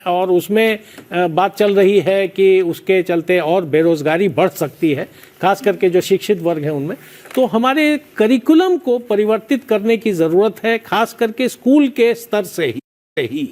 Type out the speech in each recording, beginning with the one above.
और उसमें बात चल रही है कि उसके चलते और बेरोजगारी बढ़ सकती है, खास करके जो शिक्षित वर्ग हैं उनमें। तो हमारे करिकुलम को परिवर्तित करने की ज़रूरत है, खास करके स्कूल के स्तर से ही।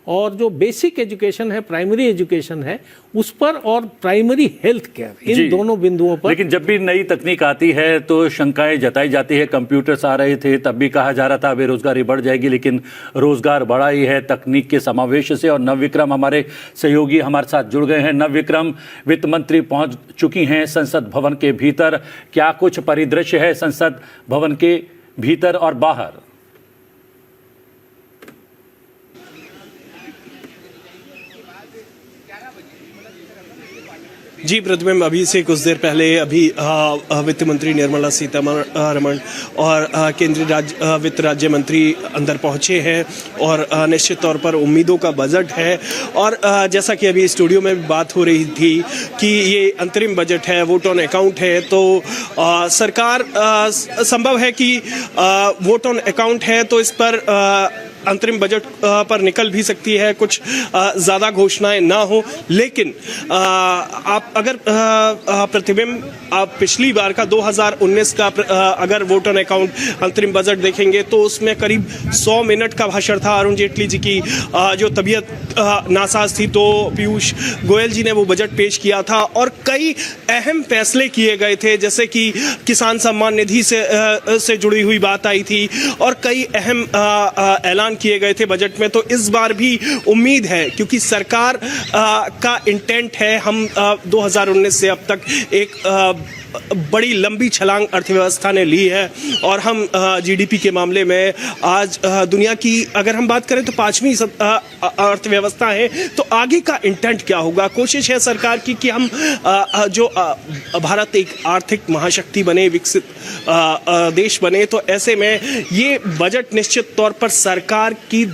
और जो बेसिक एजुकेशन है, प्राइमरी एजुकेशन है, उस पर और प्राइमरी हेल्थ केयर, इन दोनों बिंदुओं पर। लेकिन जब भी नई तकनीक आती है तो शंकाएं जताई जाती है। कंप्यूटर्स आ रहे थे तब भी कहा जा रहा था बेरोजगारी बढ़ जाएगी, लेकिन रोजगार बढ़ा ही है तकनीक के समावेश से। और नवविक्रम हमारे सहयोगी हमारे साथ जुड़ गए हैं। नवविक्रम, वित्त मंत्री पहुंच चुकी हैं संसद भवन के भीतर, क्या कुछ परिदृश्य है संसद भवन के भीतर और बाहर? जी प्रतिबिंब, अभी से कुछ देर पहले वित्त मंत्री निर्मला सीतारमण और केंद्रीय वित्त राज्य मंत्री अंदर पहुंचे हैं और निश्चित तौर पर उम्मीदों का बजट है। और जैसा कि अभी स्टूडियो में बात हो रही थी कि ये अंतरिम बजट है, वोट ऑन अकाउंट है, तो सरकार संभव है कि वोट ऑन अकाउंट है तो इस पर अंतरिम बजट पर निकल भी सकती है, कुछ ज़्यादा घोषणाएं ना हो। लेकिन आप अगर प्रतिबिंब आप पिछली बार का 2019 का अगर वोट ऑन अकाउंट अंतरिम बजट देखेंगे तो उसमें करीब 100 मिनट का भाषण था अरुण जेटली जी की जो तबीयत नासाज थी, तो पीयूष गोयल जी ने वो बजट पेश किया था और कई अहम फैसले किए गए थे, जैसे कि किसान सम्मान निधि से जुड़ी हुई बात आई थी और कई अहम ऐलान किए गए थे बजट में। तो इस बार भी उम्मीद है, क्योंकि सरकार का इंटेंट है, हम 2019 से अब तक एक बड़ी लंबी छलांग अर्थव्यवस्था ने ली है और हम जीडीपी के मामले में आज दुनिया की अगर हम बात करें तो 5वीं अर्थव्यवस्था है। तो आगे का इंटेंट क्या होगा? कोशिश है सरकार की कि हम जो भारत एक आर्थिक महाशक्ति बने, विकसित देश बने। तो ऐसे में ये बजट निश्चित तौर पर सरकार की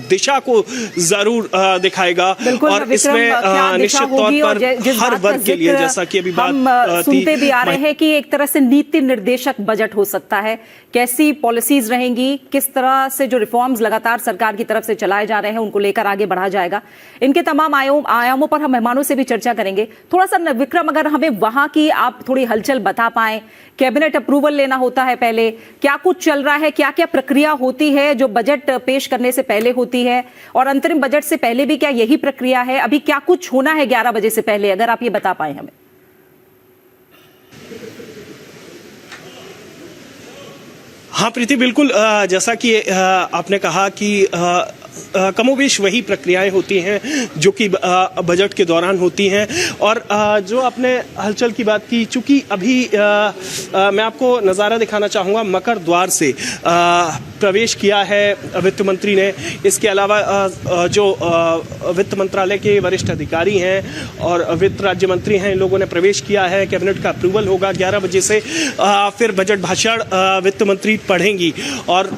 दिशा को जरूर दिखाएगा और इसमें निश्चित तौर पर हर वर्ग के लिए, जैसा कि अभी बात थी, भी आ रहे हैं कि एक तरह से नीति निर्देशक बजट हो सकता है। कैसी पॉलिसीज रहेंगी, किस तरह से जो रिफॉर्म्स लगातार सरकार की तरफ से चलाए जा रहे हैं उनको लेकर आगे बढ़ा जाएगा, इनके तमाम आयामों पर हम मेहमानों से भी चर्चा करेंगे। थोड़ा सा विक्रम, अगर हमें वहां की आप थोड़ी हलचल बता पाएं, कैबिनेट अप्रूवल लेना होता है पहले, क्या कुछ चल रहा है, क्या क्या प्रक्रिया होती है जो बजट पेश करने से पहले होती है, और अंतरिम बजट से पहले भी क्या यही प्रक्रिया है? अभी क्या कुछ होना है 11 बजे से पहले, अगर आप ये बता पाए हमें। हाँ प्रीति, बिल्कुल जैसा कि आपने कहा कि कमोबेश वही प्रक्रियाएं होती हैं जो कि बजट के दौरान होती हैं। और जो आपने हलचल की बात की, चूंकि अभी मैं आपको नज़ारा दिखाना चाहूँगा, मकर द्वार से प्रवेश किया है वित्त मंत्री ने। इसके अलावा जो वित्त मंत्रालय के वरिष्ठ अधिकारी हैं और वित्त राज्य मंत्री हैं, इन लोगों ने प्रवेश किया है। कैबिनेट का अप्रूवल होगा 11 बजे से, फिर बजट भाषण वित्त मंत्री पढ़ेंगी। और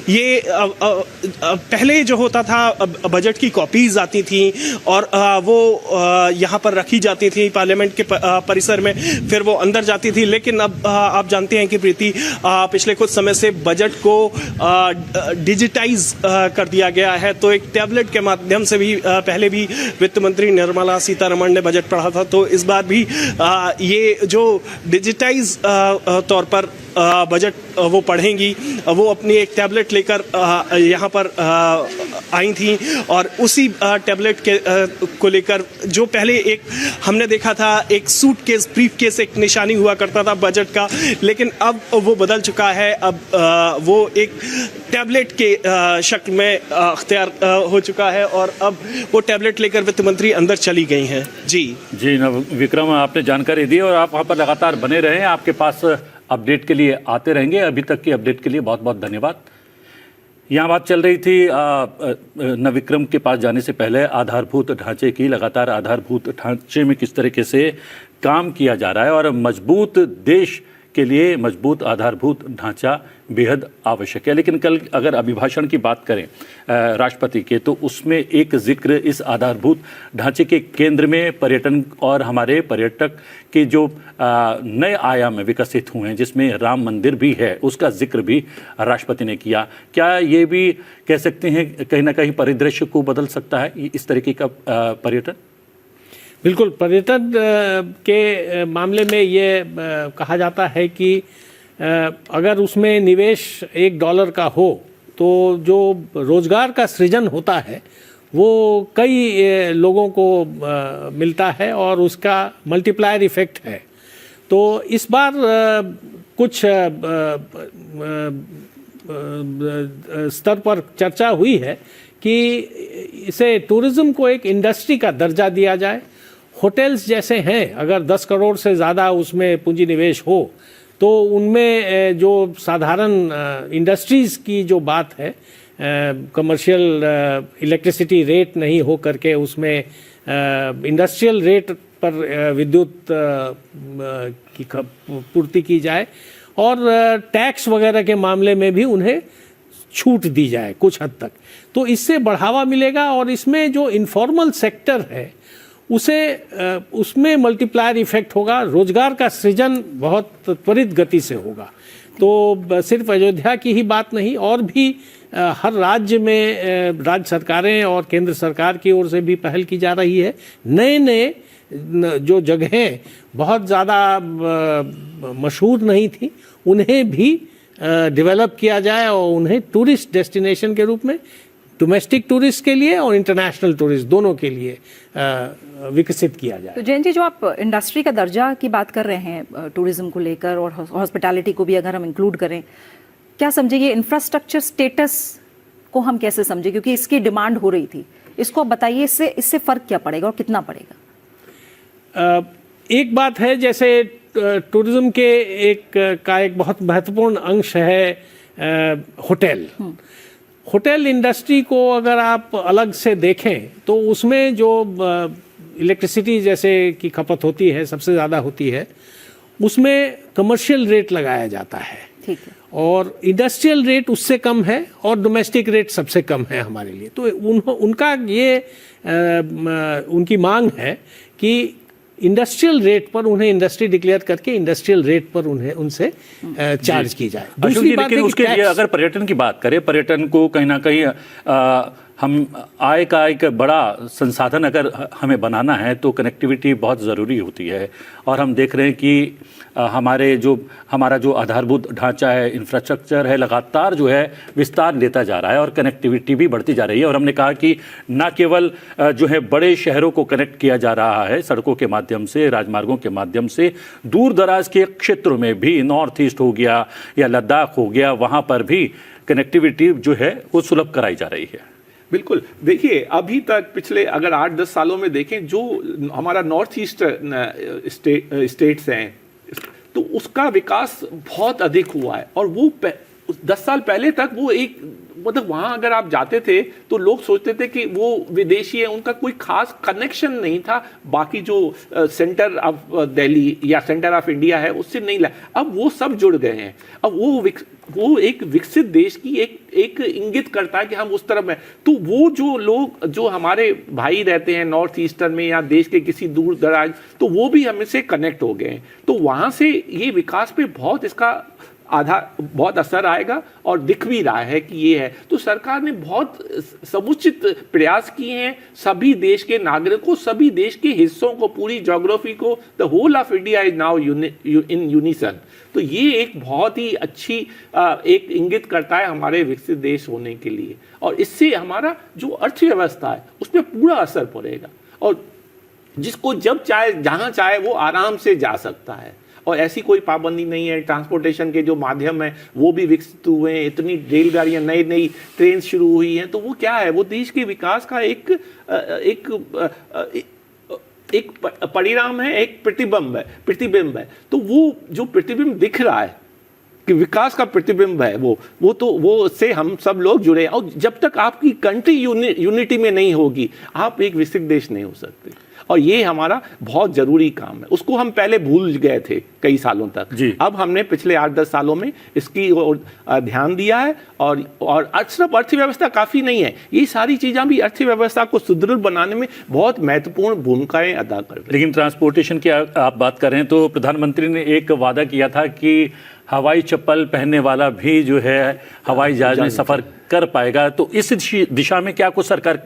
ये पहले जो होता था, बजट की कॉपीज आती थी और वो यहाँ पर रखी जाती थी पार्लियामेंट के परिसर में, फिर वो अंदर जाती थी। लेकिन अब आप जानते हैं कि प्रीति, पिछले कुछ समय से बजट को डिजिटाइज कर दिया गया है। तो एक टैबलेट के माध्यम से भी पहले भी वित्त मंत्री निर्मला सीतारमण ने बजट पढ़ा था, तो इस बार भी ये जो डिजिटाइज तौर पर बजट वो पढ़ेंगी, वो अपनी एक टैबलेट लेकर यहाँ पर आई थी और उसी टैबलेट के को लेकर जो पहले एक हमने देखा था, एक सूटकेस, ब्रीफकेस एक निशानी हुआ करता था बजट का, लेकिन अब वो बदल चुका है। अब वो एक टैबलेट के शक्ल में अख्तियार हो चुका है और अब वो टैबलेट लेकर वित्त मंत्री अंदर चली गई हैं। जी विक्रम, आपने जानकारी दी और आप वहाँ पर लगातार बने रहें, आपके पास अपडेट के लिए आते रहेंगे। अभी तक की अपडेट के लिए बहुत बहुत धन्यवाद। यहाँ बात चल रही थी नवविक्रम के पास जाने से पहले आधारभूत ढांचे की। लगातार आधारभूत ढांचे में किस तरीके से काम किया जा रहा है और मजबूत देश के लिए मजबूत आधारभूत ढांचा बेहद आवश्यक है। लेकिन कल अगर अभिभाषण की बात करें राष्ट्रपति के, तो उसमें एक जिक्र इस आधारभूत ढांचे के केंद्र में पर्यटन और हमारे पर्यटक के जो नए आयाम विकसित हुए हैं, जिसमें राम मंदिर भी है, उसका जिक्र भी राष्ट्रपति ने किया। क्या ये भी कह सकते हैं कहीं ना कहीं परिदृश्य को बदल सकता है इस तरीके का पर्यटन? बिल्कुल, पर्यटन के मामले में ये कहा जाता है कि अगर उसमें निवेश $1 का हो तो जो रोजगार का सृजन होता है वो कई लोगों को मिलता है और उसका मल्टीप्लायर इफेक्ट है। तो इस बार कुछ स्तर पर चर्चा हुई है कि इसे टूरिज्म को एक इंडस्ट्री का दर्जा दिया जाए। होटल्स जैसे हैं, अगर 10 करोड़ से ज़्यादा उसमें पूंजी निवेश हो तो उनमें जो साधारण इंडस्ट्रीज़ की जो बात है, कमर्शियल इलेक्ट्रिसिटी रेट नहीं हो करके उसमें इंडस्ट्रियल रेट पर विद्युत की पूर्ति की जाए और टैक्स वगैरह के मामले में भी उन्हें छूट दी जाए कुछ हद तक, तो इससे बढ़ावा मिलेगा और इसमें जो इनफॉर्मल सेक्टर है उसमें मल्टीप्लायर इफेक्ट होगा, रोजगार का सृजन बहुत त्वरित गति से होगा। तो सिर्फ अयोध्या की ही बात नहीं, और भी हर राज्य में राज्य सरकारें और केंद्र सरकार की ओर से भी पहल की जा रही है। नए नए जो जगहें बहुत ज़्यादा मशहूर नहीं थी उन्हें भी डेवलप किया जाए और उन्हें टूरिस्ट डेस्टिनेशन के रूप में डोमेस्टिक टूरिस्ट के लिए और इंटरनेशनल टूरिस्ट दोनों के लिए विकसित किया जाए। तो जैन जी, जो आप इंडस्ट्री का दर्जा की बात कर रहे हैं टूरिज्म को लेकर और हॉस्पिटैलिटी को भी अगर हम इंक्लूड करें, क्या समझे ये इंफ्रास्ट्रक्चर स्टेटस को हम कैसे समझे, क्योंकि इसकी डिमांड हो रही थी, इसको आप बताइए, इससे फर्क क्या पड़ेगा और कितना पड़ेगा? एक बात है, जैसे टूरिज्म के एक बहुत महत्वपूर्ण अंश है होटल। होटल इंडस्ट्री को अगर आप अलग से देखें तो उसमें जो इलेक्ट्रिसिटी जैसे की खपत होती है सबसे ज़्यादा होती है, उसमें कमर्शियल रेट लगाया जाता है। ठीक है। और इंडस्ट्रियल रेट उससे कम है और डोमेस्टिक रेट सबसे कम है हमारे लिए। तो उनका ये उनकी मांग है कि इंडस्ट्रियल रेट पर उन्हें इंडस्ट्री डिक्लेयर करके इंडस्ट्रियल रेट पर उन्हें उनसे चार्ज की जाए। दूसरी बात, लेकिन उसके लिए अगर पर्यटन की बात करें, पर्यटन को कहीं ना कहीं हम आय का एक बड़ा संसाधन अगर हमें बनाना है तो कनेक्टिविटी बहुत ज़रूरी होती है। और हम देख रहे हैं कि हमारा जो आधारभूत ढांचा है, इंफ्रास्ट्रक्चर है, लगातार जो है विस्तार लेता जा रहा है और कनेक्टिविटी भी बढ़ती जा रही है। और हमने कहा कि न केवल जो है बड़े शहरों को कनेक्ट किया जा रहा है सड़कों के माध्यम से, राजमार्गों के माध्यम से, दूर दराज के क्षेत्रों में भी, नॉर्थ ईस्ट हो गया या लद्दाख हो गया, वहाँ पर भी कनेक्टिविटी जो है वो सुलभ कराई जा रही है। बिल्कुल, देखिए अभी तक पिछले अगर 8-10 सालों में देखें, जो हमारा नॉर्थ ईस्ट स्टेट्स हैं तो उसका विकास बहुत अधिक हुआ है। और वो 10 साल पहले तक वो एक मतलब वहाँ अगर आप जाते थे तो लोग सोचते थे कि वो विदेशी है, उनका कोई खास कनेक्शन नहीं था बाकी जो सेंटर ऑफ दिल्ली या सेंटर ऑफ इंडिया है उससे नहीं लगा। अब वो सब जुड़ गए हैं। अब वो एक विकसित देश की एक इंगित करता है कि हम उस तरफ हैं। तो वो जो लोग जो हमारे भाई रहते हैं नॉर्थ ईस्टर्न में या देश के किसी दूर दराज, तो वो भी हमसे कनेक्ट हो गए हैं। तो वहाँ से ये विकास पे बहुत इसका बहुत असर आएगा और दिख भी रहा है कि ये है। तो सरकार ने बहुत समुचित प्रयास किए हैं सभी देश के नागरिकों, सभी देश के हिस्सों को, पूरी ज्योग्राफी को, the whole of India is now in unison. तो ये एक बहुत ही अच्छी एक इंगित करता है हमारे विकसित देश होने के लिए। और इससे हमारा जो अर्थव्यवस्था है उस पर पूरा असर पड़ेगा और जिसको जब चाहे जहाँ चाहे वो आराम से जा सकता है और ऐसी कोई पाबंदी नहीं है। ट्रांसपोर्टेशन के जो माध्यम हैं वो भी विकसित हुए हैं, इतनी रेलगाड़ियाँ, नई नई ट्रेन शुरू हुई हैं। तो वो क्या है, वो देश के विकास का एक परिणाम है, एक प्रतिबिंब है। तो वो जो प्रतिबिंब दिख रहा है कि विकास का प्रतिबिंब है वो से हम सब लोग जुड़े। और जब तक आपकी कंट्री यूनिटी में नहीं होगी आप एक विकसित देश नहीं हो सकते। और ये हमारा बहुत जरूरी काम है। उसको हम पहले भूल गए थे कई सालों तक जी। अब हमने पिछले 8-10 सालों में इसकी ओर ध्यान दिया है और सिर्फ अर्थव्यवस्था काफी नहीं है, ये सारी चीजें भी अर्थव्यवस्था को सुदृढ़ बनाने में बहुत महत्वपूर्ण भूमिकाएं अदा कर रही हैं। लेकिन ट्रांसपोर्टेशन की आप बात करें तो प्रधानमंत्री ने एक वादा किया था कि हवाई चप्पल पहनने वाला भी जो है हवाई जहाज में सफर कर पाएगा, तो इस दिशा में क्या कुछ सरकार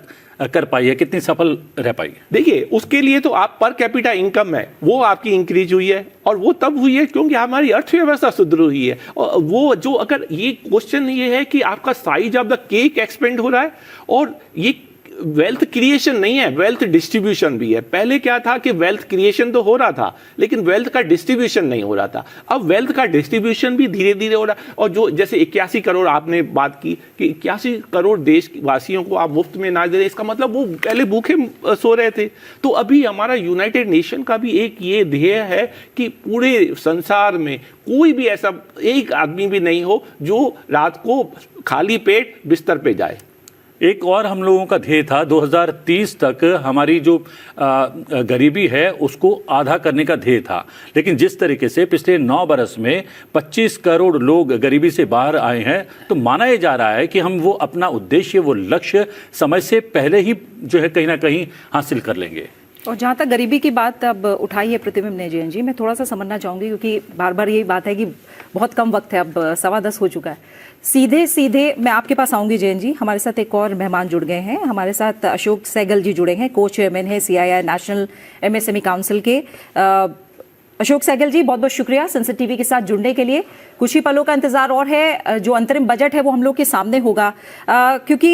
कर पाई है, कितनी सफल रह पाई है? देखिए, उसके लिए तो आप पर कैपिटा इनकम है वो आपकी इंक्रीज हुई है, और वो तब हुई है क्योंकि हमारी अर्थव्यवस्था सुदृढ़ हुई है। और वो जो अगर ये क्वेश्चन ये है कि आपका size of the cake expand हो रहा है, और ये वेल्थ क्रिएशन नहीं है, वेल्थ डिस्ट्रीब्यूशन भी है। पहले क्या था कि वेल्थ क्रिएशन तो हो रहा था लेकिन वेल्थ का डिस्ट्रीब्यूशन नहीं हो रहा था। अब वेल्थ का डिस्ट्रीब्यूशन भी धीरे धीरे हो रहा है। और जो जैसे 81 करोड़ आपने बात की कि 81 करोड़ देशवासियों को आप मुफ्त में ना दे रहे, इसका मतलब वो पहले भूखे सो रहे थे। तो अभी हमारा यूनाइटेड नेशन का भी एक ये ध्येय है कि पूरे संसार में कोई भी ऐसा एक आदमी भी नहीं हो जो रात को खाली पेट बिस्तर पे जाए। एक और हम लोगों का ध्येय था 2030 तक हमारी जो गरीबी है उसको आधा करने का ध्येय था, लेकिन जिस तरीके से पिछले 9 बरस में 25 करोड़ लोग गरीबी से बाहर आए हैं, तो माना यह जा रहा है कि हम वो अपना उद्देश्य, वो लक्ष्य समय से पहले ही जो है कहीं ना कहीं हासिल कर लेंगे। और जहाँ तक गरीबी की बात अब उठाई है प्रतिबिंब ने जैन जी, मैं थोड़ा सा समझना चाहूँगी क्योंकि बार बार यही बात है कि बहुत कम वक्त है, अब 10:15 हो चुका है। सीधे मैं आपके पास आऊँगी जैन जी। हमारे साथ एक और मेहमान जुड़ गए हैं, हमारे साथ अशोक सहगल जी जुड़े हैं, को चेयरमैन है CII नेशनल MSME काउंसिल के। अशोक सहगल जी, बहुत बहुत शुक्रिया संसद टीवी के साथ जुड़ने के लिए। कुछ ही पलों का इंतजार और है, जो अंतरिम बजट है वो हम लोग के सामने होगा, क्योंकि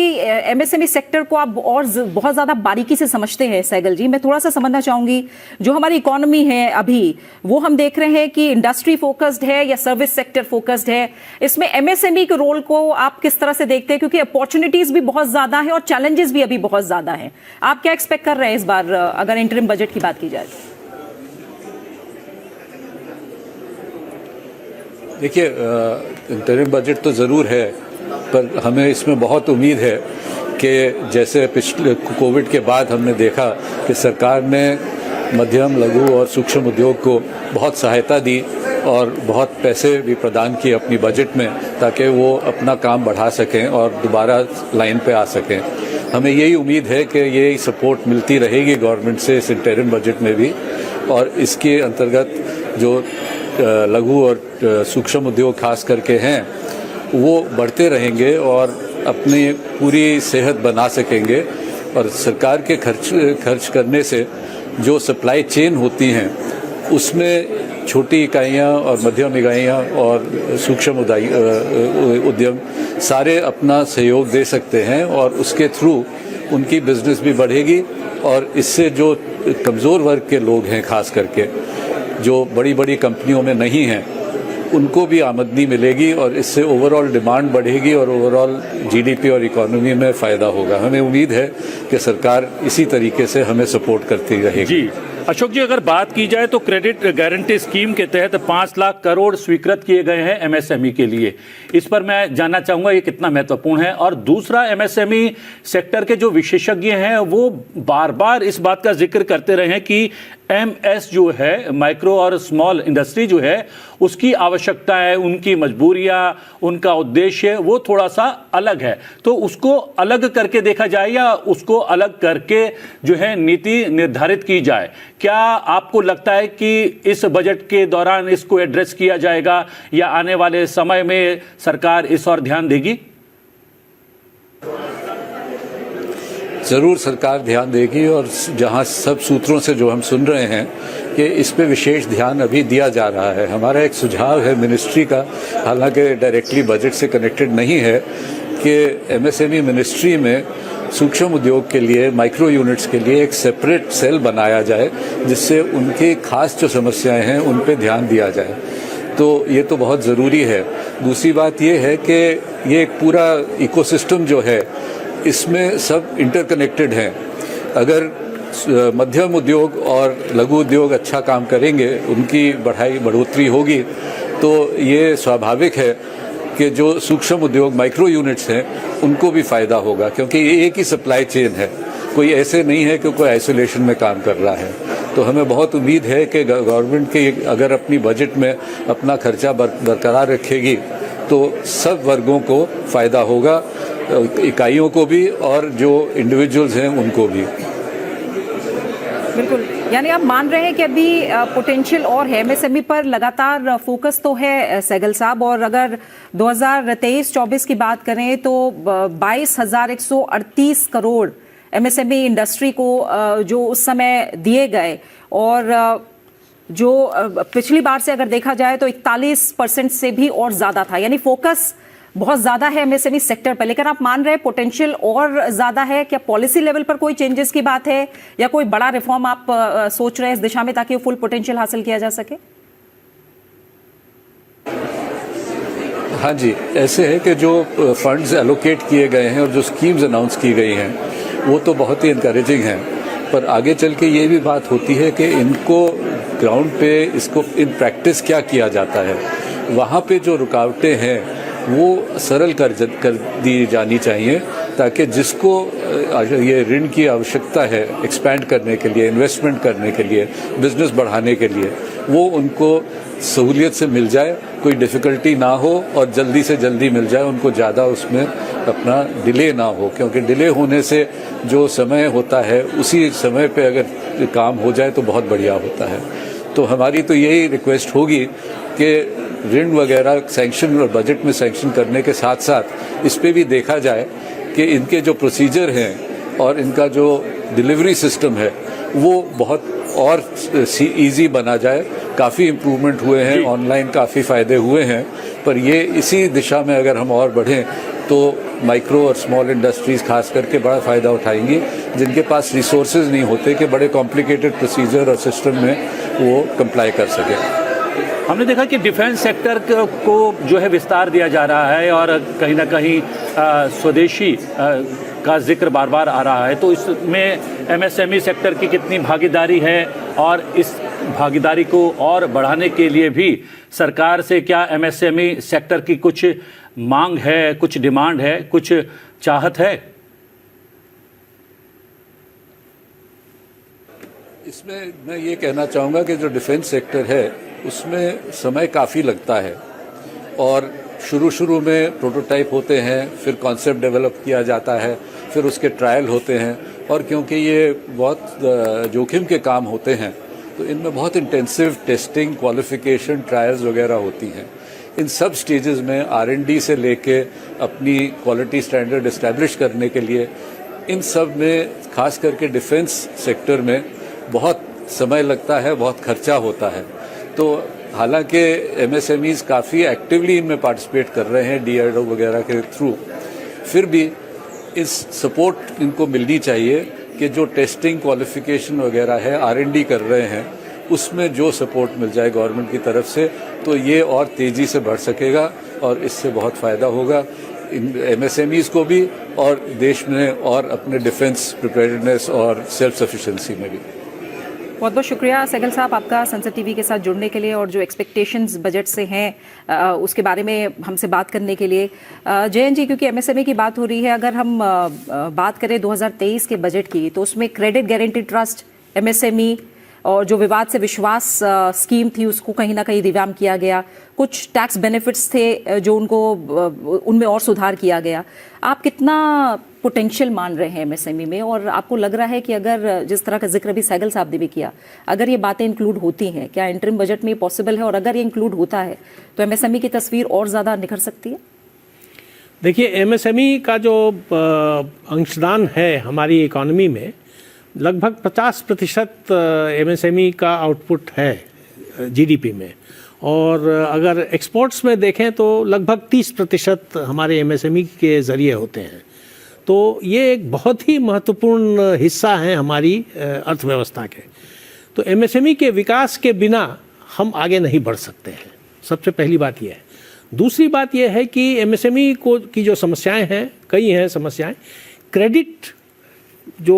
MSME सेक्टर को आप और बहुत ज़्यादा बारीकी से समझते हैं सहगल जी। मैं थोड़ा सा समझना चाहूँगी, जो हमारी इकोनॉमी है अभी वो हम देख रहे हैं कि इंडस्ट्री फोकस्ड है या सर्विस सेक्टर फोकस्ड है, इसमें MSME के रोल को आप किस तरह से देखते हैं, क्योंकि अपॉर्चुनिटीज़ भी बहुत ज़्यादा है और चैलेंजेस भी अभी बहुत ज़्यादा हैं। आप क्या एक्सपेक्ट कर रहे हैं इस बार अगर इंटरिम बजट की बात की जाए? देखिए, इंटरिम बजट तो ज़रूर है, पर हमें इसमें बहुत उम्मीद है कि जैसे पिछले कोविड के बाद हमने देखा कि सरकार ने मध्यम, लघु और सूक्ष्म उद्योग को बहुत सहायता दी और बहुत पैसे भी प्रदान किए अपनी बजट में, ताकि वो अपना काम बढ़ा सकें और दोबारा लाइन पे आ सकें। हमें यही उम्मीद है कि ये सपोर्ट मिलती रहेगी गवर्नमेंट से इस इंटरिम बजट में भी, और इसके अंतर्गत जो लघु और सूक्ष्म उद्योग खास करके हैं वो बढ़ते रहेंगे और अपनी पूरी सेहत बना सकेंगे। और सरकार के खर्च करने से जो सप्लाई चेन होती हैं उसमें छोटी इकाइयां और मध्यम इकाइयां और सूक्ष्म उद्यम सारे अपना सहयोग दे सकते हैं, और उसके थ्रू उनकी बिजनेस भी बढ़ेगी। और इससे जो कमज़ोर वर्ग के लोग हैं, खास करके जो बड़ी बड़ी कंपनियों में नहीं हैं, उनको भी आमदनी मिलेगी और इससे ओवरऑल डिमांड बढ़ेगी और ओवरऑल जीडीपी और इकोनॉमी में फ़ायदा होगा। हमें उम्मीद है कि सरकार इसी तरीके से हमें सपोर्ट करती रहेगी। जी अशोक जी, अगर बात की जाए तो क्रेडिट गारंटी स्कीम के तहत 5 लाख करोड़ स्वीकृत किए गए हैं MSME के लिए। इस पर मैं जानना चाहूँगा ये कितना महत्वपूर्ण है। और दूसरा, MSME सेक्टर के जो विशेषज्ञ हैं वो बार बार इस बात का जिक्र करते रहे हैं कि MS जो है, माइक्रो और स्मॉल इंडस्ट्री जो है, उसकी आवश्यकता है, उनकी मजबूरियाँ, उनका उद्देश्य वो थोड़ा सा अलग है। तो उसको अलग करके देखा जाए या उसको अलग करके जो है नीति निर्धारित की जाए? क्या आपको लगता है कि इस बजट के दौरान इसको एड्रेस किया जाएगा या आने वाले समय में सरकार इस और ध्यान देगी? ज़रूर सरकार ध्यान देगी, और जहां सब सूत्रों से जो हम सुन रहे हैं कि इस पे विशेष ध्यान अभी दिया जा रहा है। हमारा एक सुझाव है मिनिस्ट्री का, हालांकि डायरेक्टली बजट से कनेक्टेड नहीं है, कि MSME मिनिस्ट्री में सूक्ष्म उद्योग के लिए, माइक्रो यूनिट्स के लिए एक सेपरेट सेल बनाया जाए, जिससे उनकी खास जो समस्याएं हैं उन पे ध्यान दिया जाए। तो ये तो बहुत ज़रूरी है। दूसरी बात ये है कि ये एक पूरा इकोसिस्टम जो है इसमें सब इंटरकनेक्टेड हैं। अगर मध्यम उद्योग और लघु उद्योग अच्छा काम करेंगे, उनकी बढ़ोतरी होगी, तो ये स्वाभाविक है कि जो सूक्ष्म उद्योग, माइक्रो यूनिट्स हैं, उनको भी फ़ायदा होगा, क्योंकि ये एक ही सप्लाई चेन है। कोई ऐसे नहीं है कि कोई आइसोलेशन में काम कर रहा है। तो हमें बहुत उम्मीद है कि गवर्नमेंट के अगर अपनी बजट में अपना खर्चा बरकरार रखेगी तो सब वर्गों को फ़ायदा होगा, इकाइयों को भी और जो इंडिविजुअल्स हैं उनको भी। बिल्कुल, यानी आप मान रहे हैं कि अभी पोटेंशियल और है, एमएसएमई पर लगातार फोकस तो है सहगल साहब, और अगर 2023-24 की बात करें तो 22,138 करोड़ एमएसएमई इंडस्ट्री को जो उस समय दिए गए, और जो पिछली बार से अगर देखा जाए तो 41% से भी और ज़्यादा था, यानी फोकस बहुत ज़्यादा है एमएसएमई सेक्टर पर। लेकिन आप मान रहे हैं पोटेंशियल और ज़्यादा है, क्या पॉलिसी लेवल पर कोई चेंजेस की बात है या कोई बड़ा रिफॉर्म आप सोच रहे हैं इस दिशा में ताकि फुल पोटेंशियल हासिल किया जा सके? हाँ जी, ऐसे है कि जो फंड्स एलोकेट किए गए हैं और जो स्कीम्स अनाउंस की गई हैं वो तो बहुत ही इनकरेजिंग हैं, पर आगे चल के ये भी बात होती है कि इनको ग्राउंड पे इसको इन प्रैक्टिस क्या किया जाता है, वहाँ पे जो रुकावटें हैं वो सरल कर दी जानी चाहिए, ताकि जिसको ये ऋण की आवश्यकता है एक्सपैंड करने के लिए, इन्वेस्टमेंट करने के लिए, बिजनेस बढ़ाने के लिए, वो उनको सहूलियत से मिल जाए, कोई डिफ़िकल्टी ना हो और जल्दी से जल्दी मिल जाए, उनको ज़्यादा उसमें अपना डिले ना हो, क्योंकि डिले होने से जो समय होता है उसी समय पे अगर काम हो जाए तो बहुत बढ़िया होता है। तो हमारी तो यही रिक्वेस्ट होगी कि ऋण वगैरह सैंक्शन और बजट में सैंक्शन करने के साथ साथ इस पे भी देखा जाए कि इनके जो प्रोसीजर हैं और इनका जो डिलीवरी सिस्टम है वो बहुत और इजी बना जाए। काफ़ी इम्प्रूवमेंट हुए हैं, ऑनलाइन काफ़ी फ़ायदे हुए हैं, पर ये इसी दिशा में अगर हम और बढ़ें तो माइक्रो और स्मॉल इंडस्ट्रीज़ खास करके बड़ा फ़ायदा उठाएंगी, जिनके पास रिसोर्सेज नहीं होते कि बड़े कॉम्प्लिकेटेड प्रोसीजर और सिस्टम में वो कंप्लाई कर सके। हमने देखा कि डिफेंस सेक्टर को जो है विस्तार दिया जा रहा है और कहीं ना कहीं स्वदेशी का जिक्र बार बार आ रहा है, तो इसमें एमएसएमई सेक्टर की कितनी भागीदारी है और इस भागीदारी को और बढ़ाने के लिए भी सरकार से क्या एमएसएमई सेक्टर की कुछ मांग है, कुछ डिमांड है, कुछ चाहत है? इसमें मैं ये कहना चाहूँगा कि जो डिफेंस सेक्टर है उसमें समय काफ़ी लगता है और शुरू में प्रोटोटाइप होते हैं, फिर कॉन्सेप्ट डेवलप किया जाता है, फिर उसके ट्रायल होते हैं, और क्योंकि ये बहुत जोखिम के काम होते हैं तो इनमें बहुत इंटेंसिव टेस्टिंग, क्वालिफिकेशन, ट्रायल्स वगैरह होती हैं। इन सब स्टेजेस में R&D से लेके अपनी क्वालिटी स्टैंडर्ड इस्टेब्लिश करने के लिए इन सब में खास करके डिफेंस सेक्टर में बहुत समय लगता है, बहुत खर्चा होता है। तो हालांकि एमएसएमईज काफ़ी एक्टिवली इनमें पार्टिसिपेट कर रहे हैं DRDO वगैरह के थ्रू, फिर भी इस सपोर्ट इनको मिलनी चाहिए कि जो टेस्टिंग, क्वालिफिकेशन वगैरह है, R&D कर रहे हैं, उसमें जो सपोर्ट मिल जाए गवर्नमेंट की तरफ से तो ये और तेज़ी से बढ़ सकेगा और इससे बहुत फ़ायदा होगा एमएसएमईज को भी और देश में और अपने डिफेंस प्रिपेयर्डनेस और सेल्फ सफिशिएंसी में भी। बहुत बहुत शुक्रिया सहगल साहब आपका संसद टीवी के साथ जुड़ने के लिए और जो एक्सपेक्टेशंस बजट से हैं उसके बारे में हमसे बात करने के लिए। जयंत जी, क्योंकि एमएसएमई की बात हो रही है, अगर हम बात करें 2023 के बजट की तो उसमें क्रेडिट गारंटी ट्रस्ट, एमएसएमई और जो विवाद से विश्वास स्कीम थी उसको कहीं ना कहीं रिवैम्प किया गया, कुछ टैक्स बेनिफिट्स थे जो उनमें और सुधार किया गया। आप कितना पोटेंशियल मान रहे हैं एमएसएमई में, और आपको लग रहा है कि अगर जिस तरह का जिक्र भी सहगल साहब ने भी किया, अगर ये बातें इंक्लूड होती हैं, क्या इंटरिम बजट में पॉसिबल है, और अगर ये इंक्लूड होता है तो एमएसएमई की तस्वीर और ज़्यादा निखर सकती है? देखिए, एमएसएमई का जो अंशदान है हमारी इकोनॉमी में लगभग 50% एमएसएमई का आउटपुट है जीडीपी में, और अगर एक्सपोर्ट्स में देखें तो लगभग 30% हमारे एमएसएमई के ज़रिए होते हैं। तो ये एक बहुत ही महत्वपूर्ण हिस्सा है हमारी अर्थव्यवस्था के। तो एमएसएमई के विकास के बिना हम आगे नहीं बढ़ सकते हैं, सबसे पहली बात यह है। दूसरी बात यह है कि एमएसएमई को की जो समस्याएं हैं, कई हैं समस्याएं, क्रेडिट जो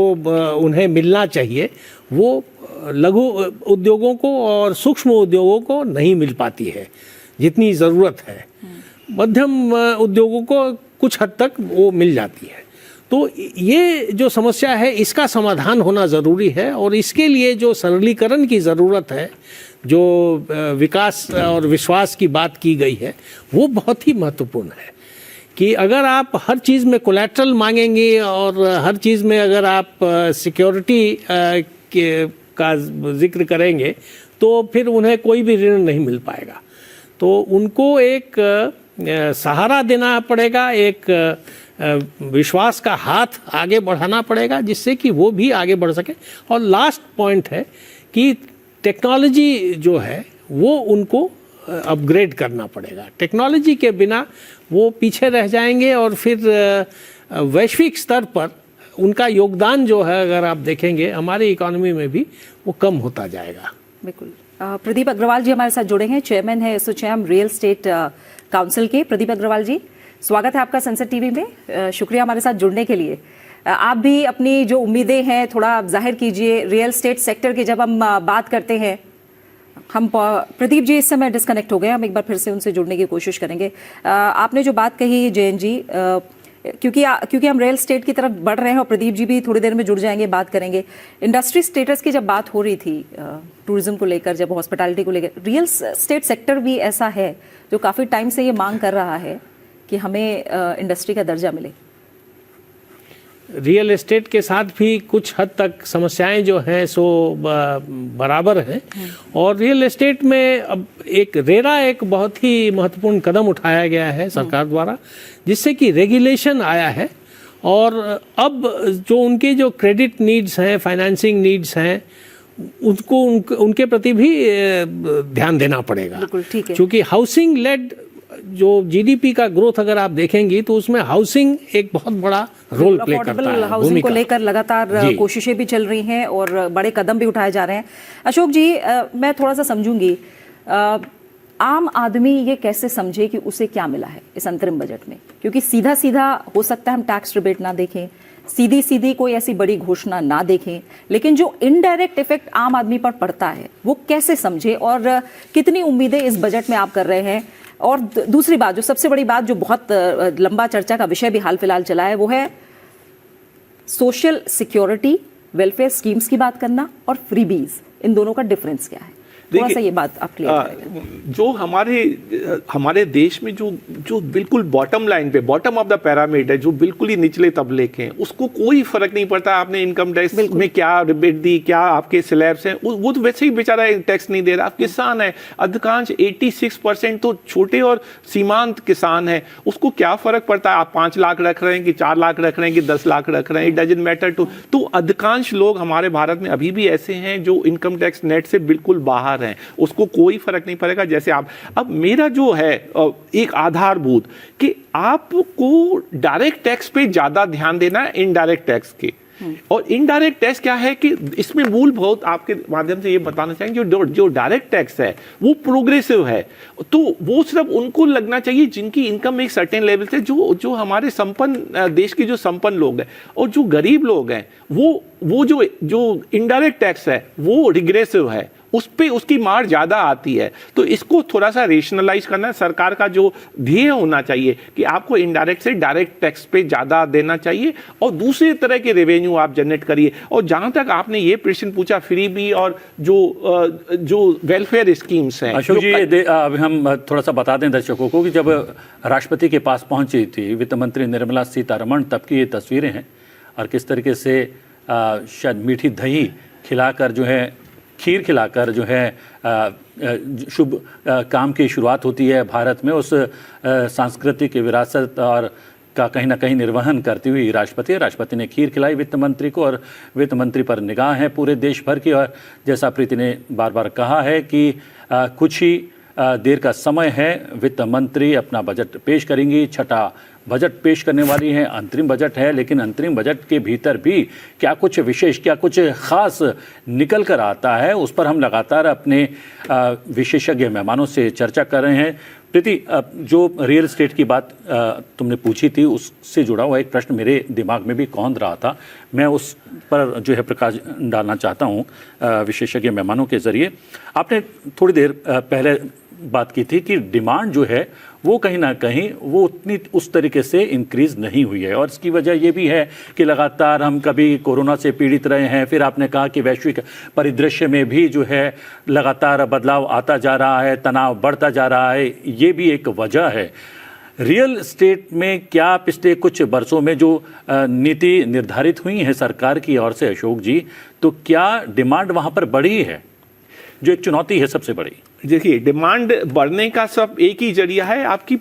उन्हें मिलना चाहिए वो लघु उद्योगों को और सूक्ष्म उद्योगों को नहीं मिल पाती है जितनी ज़रूरत है। मध्यम उद्योगों को कुछ हद तक वो मिल जाती है। तो ये जो समस्या है इसका समाधान होना ज़रूरी है, और इसके लिए जो सरलीकरण की ज़रूरत है, जो विकास और विश्वास की बात की गई है, वो बहुत ही महत्वपूर्ण है। कि अगर आप हर चीज़ में कोलैटरल मांगेंगे और हर चीज़ में अगर आप सिक्योरिटी का जिक्र करेंगे तो फिर उन्हें कोई भी ऋण नहीं मिल पाएगा। तो उनको एक सहारा देना पड़ेगा, एक विश्वास का हाथ आगे बढ़ाना पड़ेगा, जिससे कि वो भी आगे बढ़ सके। और लास्ट पॉइंट है कि टेक्नोलॉजी जो है वो उनको अपग्रेड करना पड़ेगा। टेक्नोलॉजी के बिना वो पीछे रह जाएंगे और फिर वैश्विक स्तर पर उनका योगदान जो है, अगर आप देखेंगे हमारी इकोनॉमी में भी, वो कम होता जाएगा। बिल्कुल। प्रदीप अग्रवाल जी हमारे साथ जुड़े हैं, चेयरमैन है एसोचैम रियल स्टेट काउंसिल के। प्रदीप अग्रवाल जी, स्वागत है आपका संसद टीवी में। शुक्रिया हमारे साथ जुड़ने के लिए। आप भी अपनी जो उम्मीदें हैं थोड़ा जाहिर कीजिए। रियल स्टेट सेक्टर की जब हम बात करते हैं, हम प्रदीप जी इस समय डिस्कनेक्ट हो गए, हम एक बार फिर से उनसे जुड़ने की कोशिश करेंगे। आपने जो बात कही जयंत जी, क्योंकि हम रियल स्टेट की तरफ बढ़ रहे हैं और प्रदीप जी भी थोड़ी देर में जुड़ जाएंगे, बात करेंगे। इंडस्ट्री स्टेटस की जब बात हो रही थी, टूरिज्म को लेकर, जब हॉस्पिटैलिटी को लेकर, रियल स्टेट सेक्टर भी ऐसा है जो काफ़ी टाइम से ये मांग कर रहा है कि हमें इंडस्ट्री का दर्जा मिले। रियल एस्टेट के साथ भी कुछ हद तक समस्याएं जो हैं सो बराबर हैं, और रियल एस्टेट में अब एक बहुत ही महत्वपूर्ण कदम उठाया गया है सरकार द्वारा, जिससे कि रेगुलेशन आया है। और अब जो उनके जो क्रेडिट नीड्स हैं, फाइनेंसिंग नीड्स हैं, उनके प्रति भी ध्यान देना पड़ेगा। बिल्कुल ठीक है। क्योंकि हाउसिंग लेड जो जीडीपी का ग्रोथ अगर आप देखेंगी तो उसमें हाउसिंग एक बहुत बड़ा रोल प्ले करता है। हाउसिंग को लेकर लगातार कोशिशें भी चल रही हैं और बड़े कदम भी उठाए जा रहे हैं। अशोक जी, मैं थोड़ा सा समझूंगी, आम आदमी ये कैसे समझे कि उसे क्या मिला है इस अंतरिम बजट में? क्योंकि सीधा सीधा हो सकता है हम टैक्स रिबेट ना देखें, सीधी सीधी कोई ऐसी बड़ी घोषणा ना देखें, लेकिन जो इनडायरेक्ट इफेक्ट आम आदमी पर पड़ता है वो कैसे समझे, और कितनी उम्मीदें इस बजट में आप कर रहे हैं? और दूसरी बात, जो सबसे बड़ी बात, जो बहुत लंबा चर्चा का विषय भी हाल फिलहाल चला है, वो है सोशल सिक्योरिटी, वेलफेयर स्कीम्स की बात करना और फ्रीबीज, इन दोनों का डिफरेंस क्या है? थोड़ा सा ये बात आप क्लियर करेंगे। जो हमारे देश में जो बिल्कुल बॉटम लाइन पे, बॉटम ऑफ द पिरामिड है, जो बिल्कुल ही निचले तबले के हैं, उसको कोई फर्क नहीं पड़ता आपने इनकम टैक्स में क्या रिबेट दी, क्या आपके स्लैब्स हैं, वो तो वैसे ही बेचारा टैक्स नहीं दे रहा। आप किसान है, अधिकांश 86% तो छोटे और सीमांत किसान है, उसको क्या फर्क पड़ता है आप 5 लाख रख रहे हैं कि 4 लाख रख रहे हैं कि 10 लाख रख रहे हैं, इट डजंट मैटर टू। तो अधिकांश लोग हमारे भारत में अभी भी ऐसे हैं जो इनकम टैक्स नेट से बिल्कुल बाहर हैं, उसको कोई फर्क नहीं पड़ेगा। जैसे आप, अब मेरा जो है एक आधारभूत कि आपको डायरेक्ट टैक्स पे ज्यादा ध्यान देना है इनडायरेक्ट टैक्स के। और इनडायरेक्ट टैक्स क्या है कि इसमें मूलभूत आपके माध्यम से ये बताना चाहेंगे, जो डायरेक्ट टैक्स है वो प्रोग्रेसिव है, तो वो सिर्फ उनको लगना चाहिए जिनकी इनकम एक सर्टेन लेवल से, जो हमारे संपन्न देश के जो संपन्न लोग हैं, और जो गरीब लोग हैं वो जो इनडायरेक्ट टैक्स है वो रिग्रेसिव है, उस पे उसकी मार ज्यादा आती है। तो इसको थोड़ा सा रेशनलाइज करना सरकार का जो ध्येय होना चाहिए कि आपको इनडायरेक्ट से डायरेक्ट टैक्स पे ज्यादा देना चाहिए और दूसरे तरह के रेवेन्यू आप जनरेट करिए। और जहां तक आपने ये प्रश्न पूछा फ्री बी और जो वेलफेयर स्कीम्स हैं, अशोक जी, अभी हम थोड़ा सा बता दें दर्शकों को कि जब राष्ट्रपति के पास पहुंची थी वित्त मंत्री निर्मला सीतारमण, तब की ये तस्वीरें हैं, और किस तरीके से शायद मीठी दही खिलाकर जो है, खीर खिलाकर जो है शुभ काम की शुरुआत होती है भारत में, उस सांस्कृतिक विरासत और का कहीं ना कहीं निर्वहन करती हुई राष्ट्रपति ने खीर खिलाई वित्त मंत्री को, और वित्त मंत्री पर निगाह है पूरे देश भर की। और जैसा प्रीति ने बार बार कहा है कि कुछ ही देर का समय है, वित्त मंत्री अपना बजट पेश करेंगी, छठा बजट पेश करने वाली है, अंतरिम बजट है, लेकिन अंतरिम बजट के भीतर भी क्या कुछ विशेष, क्या कुछ खास निकल कर आता है, उस पर हम लगातार अपने विशेषज्ञ मेहमानों से चर्चा कर रहे हैं। प्रीति, जो रियल एस्टेट की बात तुमने पूछी थी, उससे जुड़ा हुआ एक प्रश्न मेरे दिमाग में भी कौंध रहा था, मैं उस पर जो है प्रकाश डालना चाहता हूँ विशेषज्ञ मेहमानों के जरिए। आपने थोड़ी देर पहले बात की थी कि डिमांड जो है वो कहीं ना कहीं वो उतनी उस तरीके से इंक्रीज नहीं हुई है। और इसकी वजह ये भी है कि लगातार हम कभी कोरोना से पीड़ित रहे हैं, फिर आपने कहा कि वैश्विक परिदृश्य में भी जो है लगातार बदलाव आता जा रहा है, तनाव बढ़ता जा रहा है, ये भी एक वजह है। रियल एस्टेट में क्या पिछले कुछ वर्षों में जो नीति निर्धारित हुई है सरकार की ओर से अशोक जी, तो क्या डिमांड वहाँ पर बढ़ी है, जो एक चुनौती है सबसे बड़ी? देखिए, डिमांड बढ़ने का सब एक ही जरिया है, आपकी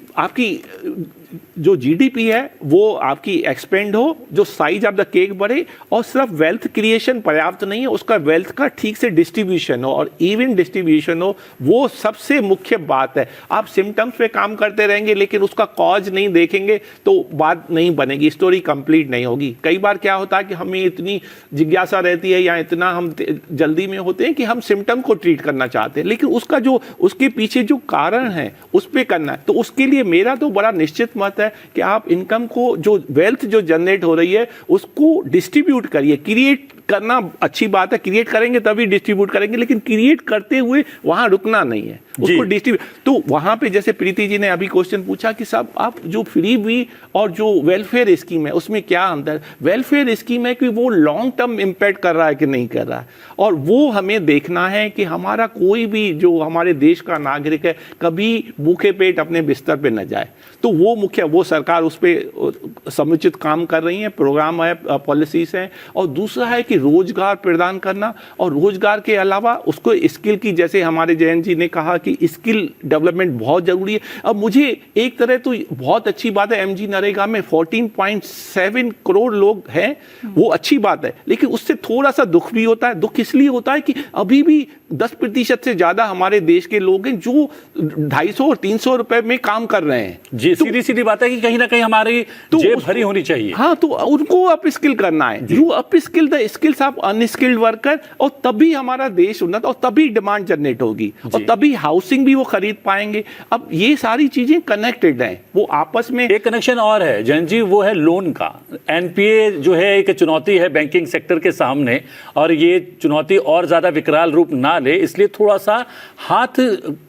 जो जीडीपी है वो आपकी एक्सपेंड हो, जो साइज ऑफ द केक बढ़े, और सिर्फ वेल्थ क्रिएशन पर्याप्त नहीं है, उसका वेल्थ का ठीक से डिस्ट्रीब्यूशन हो और इवन डिस्ट्रीब्यूशन हो, वो सबसे मुख्य बात है। आप सिम्टम्स पे काम करते रहेंगे लेकिन उसका कॉज नहीं देखेंगे तो बात नहीं बनेगी, स्टोरी कंप्लीट नहीं होगी। कई बार क्या होता है कि हमें इतनी जिज्ञासा रहती है या इतना हम जल्दी में होते हैं कि हम सिम्टम को ट्रीट करना चाहते हैं, लेकिन उसका जो उसके पीछे जो कारण है उस पर करना है। तो उसके लिए मेरा तो बड़ा निश्चित मत है कि आप इनकम को, जो वेल्थ जो जनरेट हो रही है उसको डिस्ट्रीब्यूट करिए। क्रिएट करना अच्छी बात है, क्रिएट करेंगे तभी डिस्ट्रीब्यूट करेंगे, लेकिन क्रिएट करते हुए वहां रुकना नहीं है, उसको डिस्ट्रीब्यूट। तो वहां पे जैसे प्रीति जी ने अभी क्वेश्चन पूछा कि साहब आप जो फ्री भी और जो वेलफेयर स्कीम है उसमें क्या अंतर? वेलफेयर स्कीम है कि वो लॉन्ग टर्म इम्पैक्ट कर रहा है कि नहीं कर रहा है, और वो हमें देखना है कि हमारा कोई भी जो हमारे देश का नागरिक है कभी भूखे पेट अपने बिस्तर पे न जाए। तो वो मुख्य, वो सरकार उस पर समुचित काम कर रही है, प्रोग्राम है, पॉलिसीज हैं। और दूसरा है कि रोजगार प्रदान करना, और रोजगार के अलावा उसको स्किल की, जैसे हमारे जयंत जी ने कहा कि स्किल डेवलपमेंट बहुत जरूरी है। अब मुझे एक तरह तो बहुत अच्छी बात है, एमजी नरेगा में 14.7 करोड़ लोग हैं, वो अच्छी बात है, लेकिन उससे थोड़ा सा दुख भी होता है। दुख इसलिए होता है कि अभी भी 10% से ज्यादा हमारे देश के लोग हैं जो 250 और 300 रुपए में काम कर रहे हैं। जी, सीधी सीधी बात है कि कहीं ना कहीं हमारी जेब भरी होनी चाहिए। हाँ, तो उनको अप स्किल करना है, you up skill the skills of unskilled worker, और तभी हमारा देश उन्नत, और तभी डिमांड जनरेट होगी, और तभी हाउसिंग भी वो खरीद पाएंगे। अब ये सारी चीजें कनेक्टेड हैं, वो आपस में। एक कनेक्शन और है जयंत जी, वो है लोन का। एनपीए जो है एक चुनौती है बैंकिंग सेक्टर के सामने, और ये चुनौती और ज्यादा विकराल रूप ना ले, इसलिए थोड़ा सा हाथ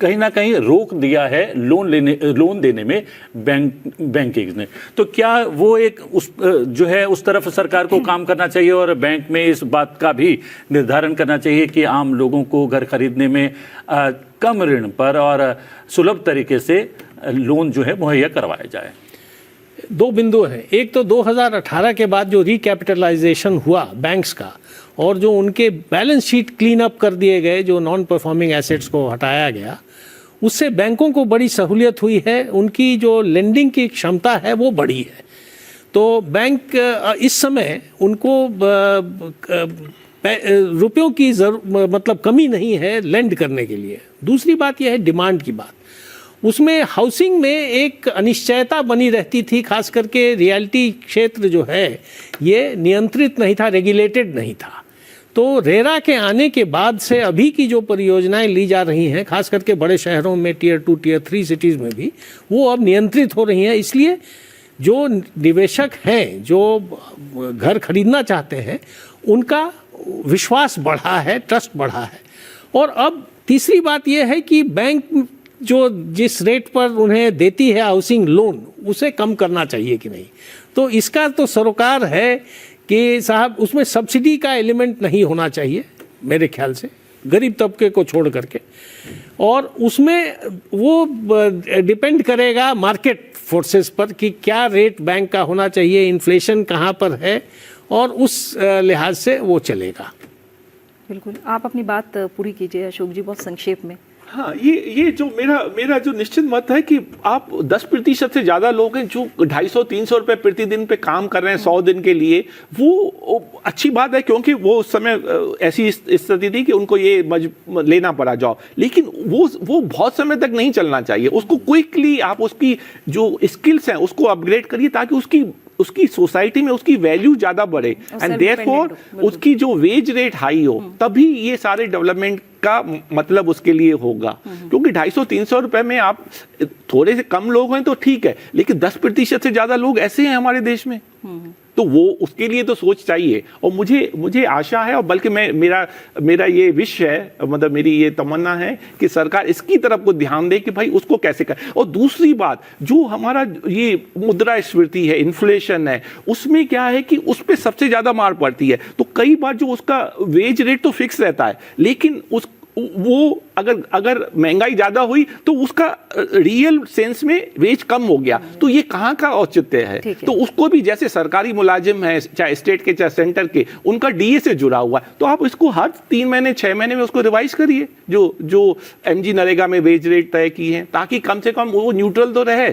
कहीं ना कहीं रोक दिया है लोन देने में बैंकिंग ने। तो क्या वो एक जो है उस तरफ सरकार को काम करना चाहिए, और बैंक में इस बात का भी निर्धारण करना चाहिए कि आम लोगों को घर खरीदने में कम ऋण पर और सुलभ तरीके से लोन जो है मुहैया करवाया जाए? दो बिंदु हैं। एक तो 2018 के बाद जो रिकैपिटलाइजेशन हुआ बैंक्स का, और जो उनके बैलेंस शीट क्लीन अप कर दिए गए, जो नॉन परफॉर्मिंग एसेट्स को हटाया गया, उससे बैंकों को बड़ी सहूलियत हुई है, उनकी जो लेंडिंग की क्षमता है वो बढ़ी है। तो बैंक इस समय उनको रुपयों की मतलब कमी नहीं है लेंड करने के लिए। दूसरी बात यह है डिमांड की बात, उसमें हाउसिंग में एक अनिश्चयता बनी रहती थी, खास करके रियल्टी क्षेत्र जो है ये नियंत्रित नहीं था, रेगुलेटेड नहीं था। तो रेरा के आने के बाद से अभी की जो परियोजनाएं ली जा रही हैं, खास करके बड़े शहरों में, टियर 2 टियर 3 सिटीज़ में भी, वो अब नियंत्रित हो रही हैं। इसलिए जो निवेशक हैं, जो घर खरीदना चाहते हैं, उनका विश्वास बढ़ा है, ट्रस्ट बढ़ा है। और अब तीसरी बात यह है कि बैंक जो जिस रेट पर उन्हें देती है हाउसिंग लोन, उसे कम करना चाहिए कि नहीं। तो इसका तो सरोकार है कि साहब उसमें सब्सिडी का एलिमेंट नहीं होना चाहिए मेरे ख्याल से, गरीब तबके को छोड़ करके, और उसमें वो डिपेंड करेगा मार्केट फोर्सेस पर कि क्या रेट बैंक का होना चाहिए, इन्फ्लेशन कहाँ पर है, और उस लिहाज से वो चलेगा। बिल्कुल, आप अपनी बात पूरी कीजिए अशोक जी, बहुत संक्षेप में। हाँ, ये जो मेरा जो निश्चित मत है कि आप 10% से ज़्यादा लोग हैं जो 250-300 रुपये प्रतिदिन पे काम कर रहे हैं 100 दिन के लिए, वो अच्छी बात है, क्योंकि वो उस समय ऐसी स्थिति थी कि उनको ये लेना पड़ा जॉब। लेकिन वो बहुत समय तक नहीं चलना चाहिए, उसको क्विकली आप उसकी जो स्किल्स हैं उसको अपग्रेड करिए, ताकि उसकी सोसाइटी में उसकी वैल्यू ज़्यादा बढ़े, एंड देयरफॉर उसकी जो वेज रेट हाई हो, तभी ये सारे डेवलपमेंट का मतलब उसके लिए होगा। क्योंकि 250-300 रुपए में आप थोड़े से कम लोग हैं तो ठीक है, लेकिन 10% से ज़्यादा लोग ऐसे हैं हमारे देश में तो वो उसके लिए तो सोच चाहिए। और मुझे आशा है, और बल्कि मेरा ये विश है, मतलब मेरी ये तमन्ना है कि सरकार इसकी तरफ को ध्यान दे कि भाई उसको कैसे कर। और दूसरी बात, जो हमारा ये मुद्रास्फीति है, इन्फ्लेशन है, उसमें क्या है कि उस पर सबसे ज्यादा मार पड़ती है। तो कई बार जो उसका वेज रेट तो फिक्स रहता है, लेकिन वो अगर महंगाई ज्यादा हुई तो उसका रियल सेंस में वेज कम हो गया, तो ये कहाँ का औचित्य है। तो उसको भी, जैसे सरकारी मुलाजिम है, चाहे स्टेट के चाहे सेंटर के, उनका डीए से जुड़ा हुआ है, तो आप इसको हर 3 महीने 6 महीने में उसको रिवाइज करिए, जो एमजी नरेगा में वेज रेट तय किए हैं, ताकि कम से कम वो न्यूट्रल तो रहे।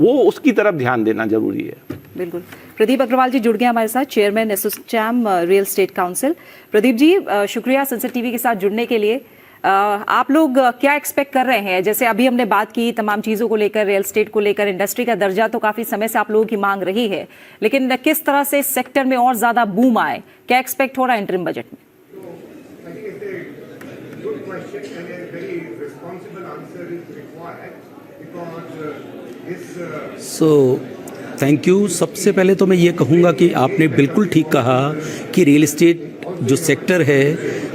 वो उसकी तरफ ध्यान देना जरूरी है। बिल्कुल। प्रदीप अग्रवाल जी जुड़ गए हमारे साथ, chairman ASSOCHAM real estate council. Pradeep ji, शुक्रिया संसद टीवी के साथ जुड़ने के लिए। आप लोग क्या एक्सपेक्ट कर रहे हैं? जैसे अभी हमने बात की तमाम चीज़ों को लेकर, रियल एस्टेट को लेकर, इंडस्ट्री का दर्जा तो काफ़ी समय से आप लोगों की मांग रही है, लेकिन किस तरह से सेक्टर में और ज़्यादा बूम आए, क्या एक्सपेक्ट हो रहा है इंटरिम बजट में? Thank you. सबसे पहले तो मैं ये कहूँगा कि आपने बिल्कुल ठीक कहा कि रियल एस्टेट जो सेक्टर है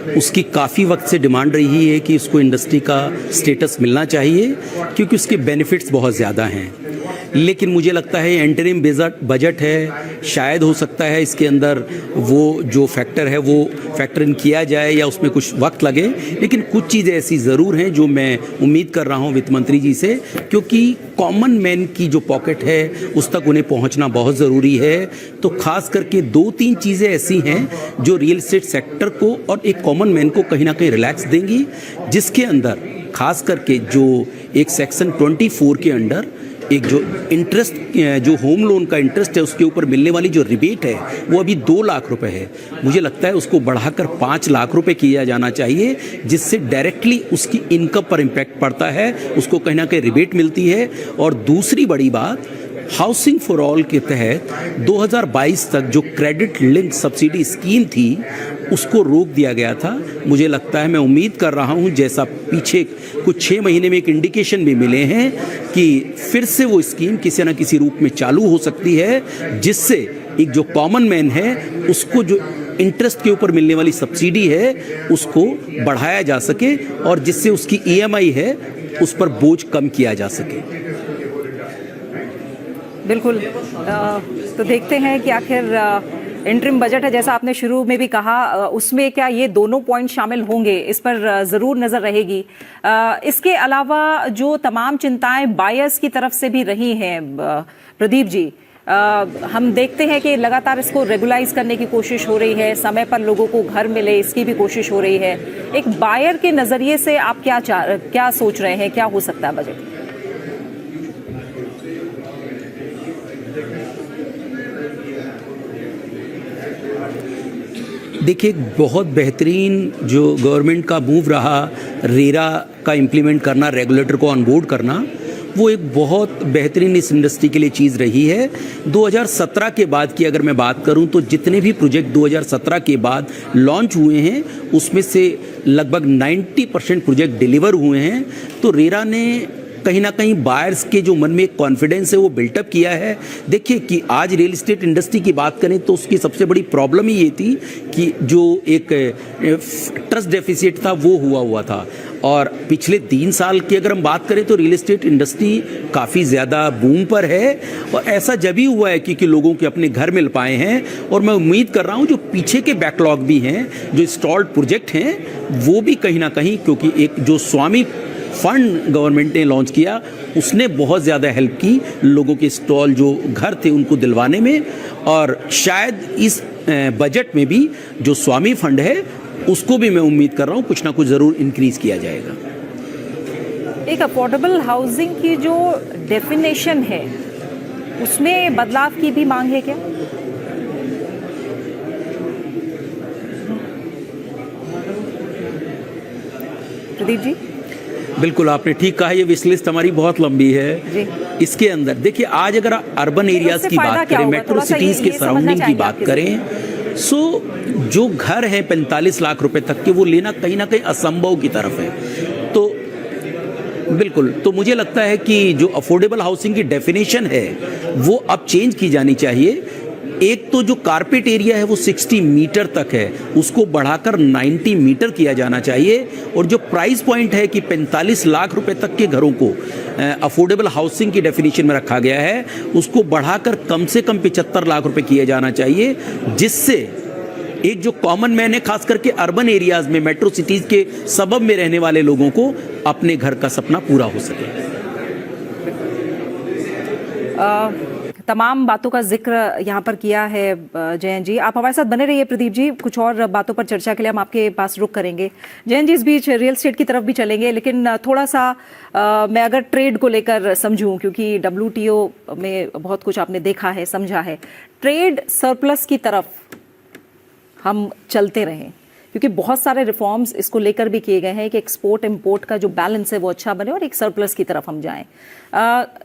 उसकी काफ़ी वक्त से डिमांड रही है कि उसको इंडस्ट्री का स्टेटस मिलना चाहिए, क्योंकि उसके बेनिफिट्स बहुत ज़्यादा हैं। लेकिन मुझे लगता है इंटरिम बजट है, शायद हो सकता है इसके अंदर वो जो फैक्टर है वो फैक्टर इन किया जाए या उसमें कुछ वक्त लगे, लेकिन कुछ चीज़ें ऐसी ज़रूर हैं जो मैं उम्मीद कर रहा हूँ वित्त मंत्री जी से, क्योंकि कॉमन मैन की जो पॉकेट है उस तक उन्हें पहुँचना बहुत ज़रूरी है। तो खास करके 2-3 चीज़ें ऐसी हैं जो रियल एस्टेट सेक्टर को और एक कॉमन मैन को कहीं ना कहीं रिलैक्स देंगी, जिसके अंदर खास करके जो एक सेक्शन 24 के अंडर एक जो इंटरेस्ट, जो होम लोन का इंटरेस्ट है उसके ऊपर मिलने वाली जो रिबेट है वो अभी 2 लाख रुपए है। मुझे लगता है उसको बढ़ाकर 5 लाख रुपए किया जाना चाहिए, जिससे डायरेक्टली उसकी इनकम पर इम्पैक्ट पड़ता है, उसको कहीं ना कहीं रिबेट मिलती है। और दूसरी बड़ी बात, हाउसिंग फॉर ऑल के तहत 2022 तक जो क्रेडिट लिंक सब्सिडी स्कीम थी उसको रोक दिया गया था। मुझे लगता है, मैं उम्मीद कर रहा हूं, जैसा पीछे कुछ 6 महीने में एक इंडिकेशन भी मिले हैं कि फिर से वो स्कीम किसी न किसी रूप में चालू हो सकती है, जिससे एक जो कॉमन मैन है उसको जो इंटरेस्ट के ऊपर मिलने वाली सब्सिडी है उसको बढ़ाया जा सके और जिससे उसकी EMI है उस पर बोझ कम किया जा सके। बिल्कुल। तो देखते हैं कि आखिर इंटरिम बजट है, जैसा आपने शुरू में भी कहा, उसमें क्या ये दोनों पॉइंट शामिल होंगे, इस पर ज़रूर नज़र रहेगी। इसके अलावा जो तमाम चिंताएं बायर्स की तरफ से भी रही हैं प्रदीप जी, हम देखते हैं कि लगातार इसको रेगुलाइज करने की कोशिश हो रही है, समय पर लोगों को घर मिले इसकी भी कोशिश हो रही है। एक बायर के नज़रिए से आप क्या सोच रहे हैं, क्या हो सकता है बजट? देखिए, बहुत बेहतरीन जो गवर्नमेंट का मूव रहा रेरा का इम्प्लीमेंट करना, रेगुलेटर को ऑन बोर्ड करना, वो एक बहुत बेहतरीन इस इंडस्ट्री के लिए चीज़ रही है। 2017 के बाद की अगर मैं बात करूं तो जितने भी प्रोजेक्ट 2017 के बाद लॉन्च हुए हैं उसमें से लगभग 90% प्रोजेक्ट डिलीवर हुए हैं। तो रेरा ने कहीं ना कहीं बायर्स के जो मन में एक कॉन्फिडेंस है वो बिल्टअप किया है। देखिए कि आज रियल एस्टेट इंडस्ट्री की बात करें तो उसकी सबसे बड़ी प्रॉब्लम ही ये थी कि जो एक ट्रस्ट डेफिसिट था वो हुआ था। और पिछले 3 साल की अगर हम बात करें तो रियल एस्टेट इंडस्ट्री काफ़ी ज़्यादा बूम पर है और ऐसा जब ही हुआ है कि लोगों के अपने घर मिल पाए हैं। और मैं उम्मीद कर रहा हूं जो पीछे के बैकलॉग भी हैं, जो स्टॉल्ड प्रोजेक्ट हैं, वो भी कहीं ना कहीं, क्योंकि एक जो स्वामी फंड गवर्नमेंट ने लॉन्च किया उसने बहुत ज़्यादा हेल्प की लोगों के स्टॉल जो घर थे उनको दिलवाने में। और शायद इस बजट में भी जो स्वामी फंड है उसको भी मैं उम्मीद कर रहा हूँ कुछ ना कुछ ज़रूर इंक्रीज किया जाएगा। एक अफोर्डेबल हाउसिंग की जो डेफिनेशन है उसमें बदलाव की भी मांग है क्या? प्रदीप जी। बिल्कुल, आपने ठीक कहा, ये विश लिस्ट हमारी बहुत लंबी है जी। इसके अंदर देखिए, आज अगर अर्बन एरियाज की बात करें, मेट्रो सिटीज़ के सराउंडिंग की बात करें, सो जो घर हैं 45 लाख रुपए तक के, वो लेना कहीं ना कहीं असंभव की तरफ है। तो बिल्कुल, तो मुझे लगता है कि जो अफोर्डेबल हाउसिंग की डेफिनेशन है वो अब चेंज की जानी चाहिए। एक तो जो कारपेट एरिया है वो 60 मीटर तक है, उसको बढ़ाकर 90 मीटर किया जाना चाहिए। और जो प्राइस पॉइंट है कि 45 लाख रुपए तक के घरों को अफोर्डेबल हाउसिंग की डेफिनेशन में रखा गया है, उसको बढ़ाकर कम से कम 75 लाख रुपए किया जाना चाहिए, जिससे एक जो कॉमन मैन है, खास करके अर्बन एरियाज में, मेट्रो सिटीज के सबब में रहने वाले लोगों को अपने घर का सपना पूरा हो सके। तमाम बातों का जिक्र यहाँ पर किया है जयंत जी। आप हमारे साथ बने रहिए प्रदीप जी, कुछ और बातों पर चर्चा के लिए हम आपके पास रुक करेंगे। जयंत जी, इस बीच रियल एस्टेट की तरफ भी चलेंगे, लेकिन थोड़ा सा मैं अगर ट्रेड को लेकर समझूं, क्योंकि WTO में बहुत कुछ आपने देखा है, समझा है, ट्रेड सरप्लस की तरफ हम चलते रहें, क्योंकि बहुत सारे रिफॉर्म्स इसको लेकर भी किए गए हैं कि एक्सपोर्ट इंपोर्ट का जो बैलेंस है वो अच्छा बने और एक सरप्लस की तरफ हम जाएं।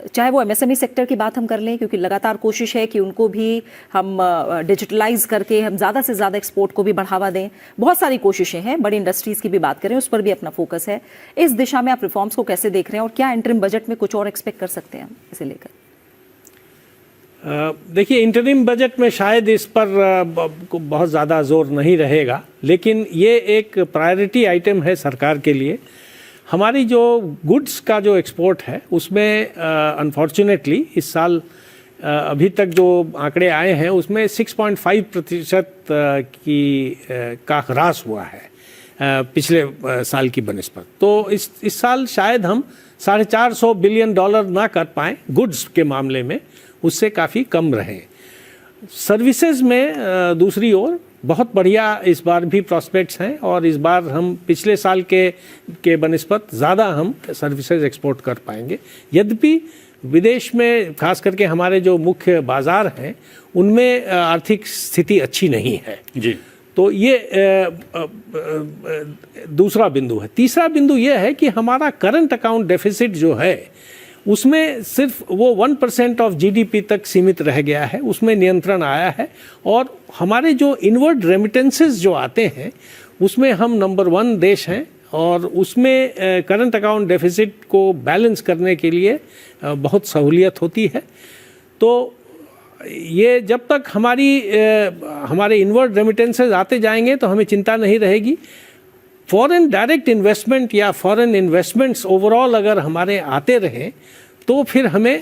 चाहे वो MSME सेक्टर की बात हम कर लें, क्योंकि लगातार कोशिश है कि उनको भी हम डिजिटलाइज करके हम ज़्यादा से ज़्यादा एक्सपोर्ट को भी बढ़ावा दें। बहुत सारी कोशिशें हैं, बड़ी इंडस्ट्रीज़ की भी बात करें, उस पर भी अपना फोकस है। इस दिशा में आप रिफॉर्म्स को कैसे देख रहे हैं और क्या इंटरिम बजट में कुछ और एक्सपेक्ट कर सकते हैं हम इसे लेकर? देखिए, इंटरिम बजट में शायद इस पर बहुत ज़्यादा जोर नहीं रहेगा, लेकिन ये एक प्रायोरिटी आइटम है सरकार के लिए। हमारी जो गुड्स का जो एक्सपोर्ट है उसमें अनफॉर्चुनेटली इस साल अभी तक जो आंकड़े आए हैं उसमें 6.5% का ह्रास हुआ है पिछले साल की बनिस्बत। तो इस साल शायद हम $450 बिलियन ना कर पाएँ गुड्स के मामले में, उससे काफ़ी कम रहे। सर्विसेज में दूसरी ओर बहुत बढ़िया इस बार भी प्रॉस्पेक्ट्स हैं, और इस बार हम पिछले साल के बनिस्बत ज़्यादा हम सर्विसेज एक्सपोर्ट कर पाएंगे। यद्यपि विदेश में खास करके हमारे जो मुख्य बाज़ार हैं उनमें आर्थिक स्थिति अच्छी नहीं है जी। तो ये दूसरा बिंदु है। तीसरा बिंदु ये है कि हमारा करंट अकाउंट डेफिसिट जो है उसमें सिर्फ वो 1% ऑफ GDP तक सीमित रह गया है, उसमें नियंत्रण आया है। और हमारे जो इनवर्ड रेमिटेंसेस जो आते हैं उसमें हम नंबर 1 देश हैं, और उसमें करंट अकाउंट डेफिसिट को बैलेंस करने के लिए बहुत सहूलियत होती है। तो ये जब तक हमारे इनवर्ड रेमिटेंसेस आते जाएंगे तो हमें चिंता नहीं रहेगी। फॉरेन डायरेक्ट इन्वेस्टमेंट या फॉरेन इन्वेस्टमेंट्स ओवरऑल अगर हमारे आते रहें तो फिर हमें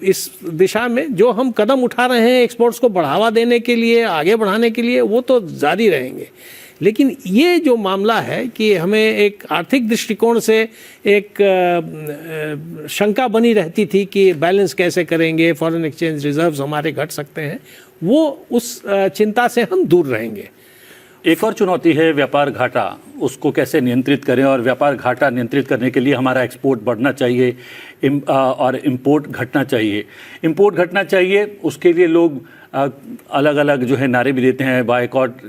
इस दिशा में जो हम कदम उठा रहे हैं एक्सपोर्ट्स को बढ़ावा देने के लिए, आगे बढ़ाने के लिए, वो तो जारी रहेंगे। लेकिन ये जो मामला है कि हमें एक आर्थिक दृष्टिकोण से एक शंका बनी रहती थी कि बैलेंस कैसे करेंगे, फॉरेन एक्सचेंज रिजर्व्स हमारे घट सकते हैं, वो उस चिंता से हम दूर रहेंगे। एक और चुनौती है व्यापार घाटा, उसको कैसे नियंत्रित करें, और व्यापार घाटा नियंत्रित करने के लिए हमारा एक्सपोर्ट बढ़ना चाहिए और इंपोर्ट घटना चाहिए। इंपोर्ट घटना चाहिए उसके लिए लोग अलग अलग जो है नारे भी देते हैं, बायकॉट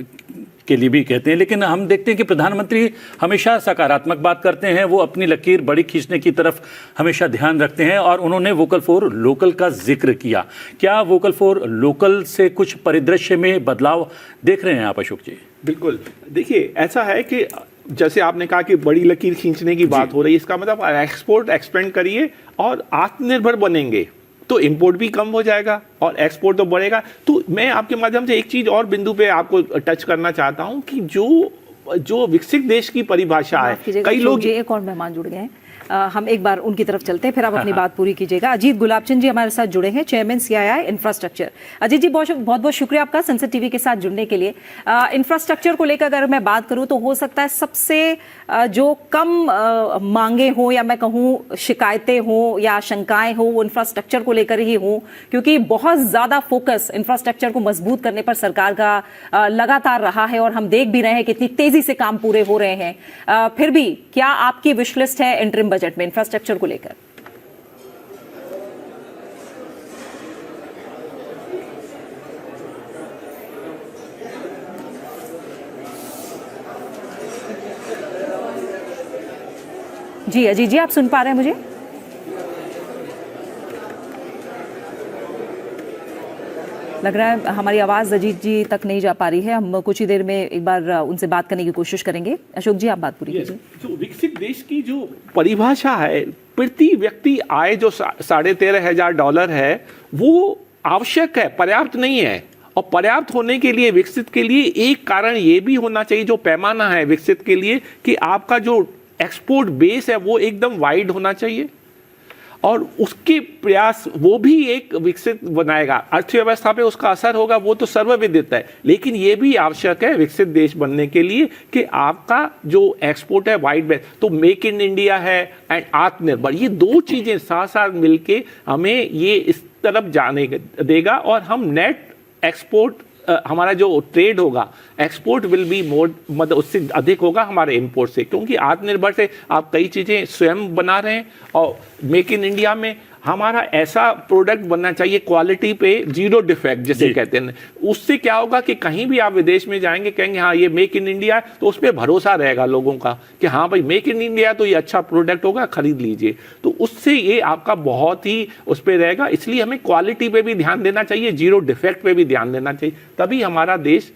के लिए भी कहते हैं, लेकिन हम देखते हैं कि प्रधानमंत्री हमेशा सकारात्मक बात करते हैं, वो अपनी लकीर बड़ी खींचने की तरफ हमेशा ध्यान रखते हैं, और उन्होंने वोकल फॉर लोकल का जिक्र किया। क्या वोकल फॉर लोकल से कुछ परिदृश्य में बदलाव देख रहे हैं आप अशोक जी? बिल्कुल, देखिए ऐसा है कि जैसे आपने कहा कि बड़ी लकीर खींचने की बात हो रही है, इसका मतलब एक्सपोर्ट एक्सपेंड करिए और आत्मनिर्भर बनेंगे तो इंपोर्ट भी कम हो जाएगा और एक्सपोर्ट तो बढ़ेगा। तो मैं आपके माध्यम से एक चीज और बिंदु पे आपको टच करना चाहता हूं कि जो विकसित देश की परिभाषा है, कई लोग, एक और मेहमान जुड़ गए हैं, हम एक बार उनकी तरफ चलते हैं, फिर आप अपनी बात पूरी कीजिएगा। अजीत गुलाबचंद जी हमारे साथ जुड़े हैं, चेयरमैन CII इंफ्रास्ट्रक्चर। अजीत जी बहुत बहुत शुक्रिया आपका संसद TV के साथ जुड़ने के लिए। इंफ्रास्ट्रक्चर को लेकर अगर मैं बात करूं तो हो सकता है सबसे जो कम मांगे हो या मैं कहूं शिकायतें हो या शंकाएं हो वो इंफ्रास्ट्रक्चर को लेकर ही हो, क्योंकि बहुत ज्यादा फोकस इंफ्रास्ट्रक्चर को मजबूत करने पर सरकार का लगातार रहा है, और हम देख भी रहे हैं कितनी तेजी से काम पूरे हो रहे हैं। फिर भी क्या आपकी विश लिस्ट है इंटरिम बजट में इंफ्रास्ट्रक्चर को लेकर? जी अजीत जी, आप सुन पा रहे हैं मुझे? लग रहा है हमारी आवाज अजीत जी तक नहीं जा पा रही है। हम कुछ ही देर में एक बार उनसे बात करने की कोशिश करेंगे। अशोक जी आप बात पूरी कीजिए। जो विकसित देश की जो परिभाषा है, प्रति व्यक्ति आय जो $13,500 है, वो आवश्यक है, पर्याप्त नहीं है। और पर्याप्त होने के लिए, विकसित के लिए एक कारण ये भी होना चाहिए, जो पैमाना है विकसित के लिए, कि आपका जो एक्सपोर्ट बेस है वो एकदम वाइड होना चाहिए, और उसके प्रयास वो भी एक विकसित बनाएगा। अर्थव्यवस्था पे उसका असर होगा, वो तो सर्वविदित है, लेकिन ये भी आवश्यक है विकसित देश बनने के लिए कि आपका जो एक्सपोर्ट है वाइड बेस। तो मेक इन इंडिया है एंड आत्मनिर्भर, ये दो चीजें साथ साथ मिलके हमें ये इस तरफ जाने देगा, और हम नेट एक्सपोर्ट, हमारा जो ट्रेड होगा, एक्सपोर्ट विल बी मोर, मतलब उससे अधिक होगा हमारे इंपोर्ट से, क्योंकि आत्मनिर्भर से आप कई चीज़ें स्वयं बना रहे हैं। और मेक इन इंडिया में हमारा ऐसा प्रोडक्ट बनना चाहिए क्वालिटी पे जीरो डिफेक्ट जिसे कहते हैं। उससे क्या होगा कि कहीं भी आप विदेश में जाएंगे, कहेंगे हाँ ये मेक इन इंडिया है, तो उस पर भरोसा रहेगा लोगों का कि हाँ भाई मेक इन इंडिया तो ये अच्छा प्रोडक्ट होगा, खरीद लीजिए। तो उससे ये आपका बहुत ही उस पर रहेगा। इसलिए हमें क्वालिटी पे भी ध्यान देना चाहिए, जीरो डिफेक्ट पे भी ध्यान देना चाहिए, तभी हमारा देश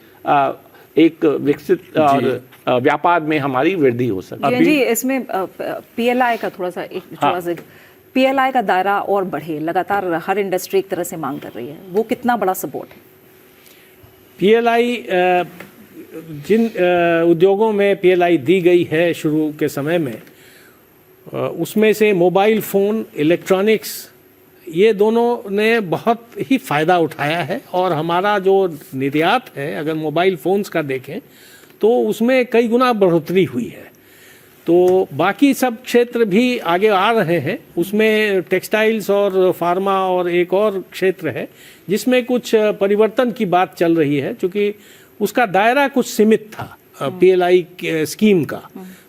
एक विकसित और व्यापार में हमारी वृद्धि हो सकती जी। इसमें पीएलआई का थोड़ा सा पीएलआई का दायरा और बढ़े, लगातार हर इंडस्ट्री एक तरह से मांग कर रही है, वो कितना बड़ा सपोर्ट है? पीएलआई, जिन उद्योगों में पीएलआई दी गई है शुरू के समय में, उसमें से मोबाइल फ़ोन, इलेक्ट्रॉनिक्स, ये दोनों ने बहुत ही फ़ायदा उठाया है। और हमारा जो निर्यात है, अगर मोबाइल फ़ोन्स का देखें तो उसमें कई गुना बढ़ोतरी हुई है। तो बाकी सब क्षेत्र भी आगे आ रहे हैं, उसमें टेक्सटाइल्स और फार्मा और एक और क्षेत्र है जिसमें कुछ परिवर्तन की बात चल रही है, क्योंकि उसका दायरा कुछ सीमित था पीएलआई स्कीम का,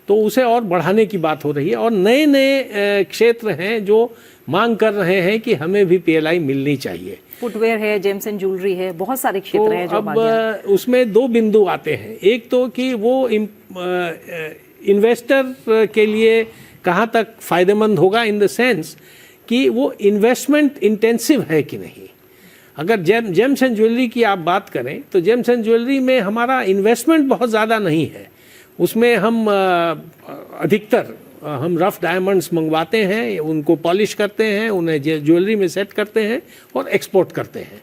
तो उसे और बढ़ाने की बात हो रही है। और नए नए क्षेत्र हैं जो मांग कर रहे हैं कि हमें भी पीएलआई मिलनी चाहिए। फुटवेयर है, जेम्स एंड ज्वेलरी है, बहुत सारे क्षेत्र हैं जो अब उसमें दो बिंदु आते हैं। एक तो कि वो इन्वेस्टर के लिए कहाँ तक फ़ायदेमंद होगा, इन द सेंस कि वो इन्वेस्टमेंट इंटेंसिव है कि नहीं। अगर जेम्स एंड ज्वेलरी की आप बात करें तो जेम्स एंड ज्वेलरी में हमारा इन्वेस्टमेंट बहुत ज़्यादा नहीं है। उसमें हम अधिकतर हम रफ डायमंड्स मंगवाते हैं, उनको पॉलिश करते हैं, उन्हें ज्वेलरी में सेट करते हैं और एक्सपोर्ट करते हैं।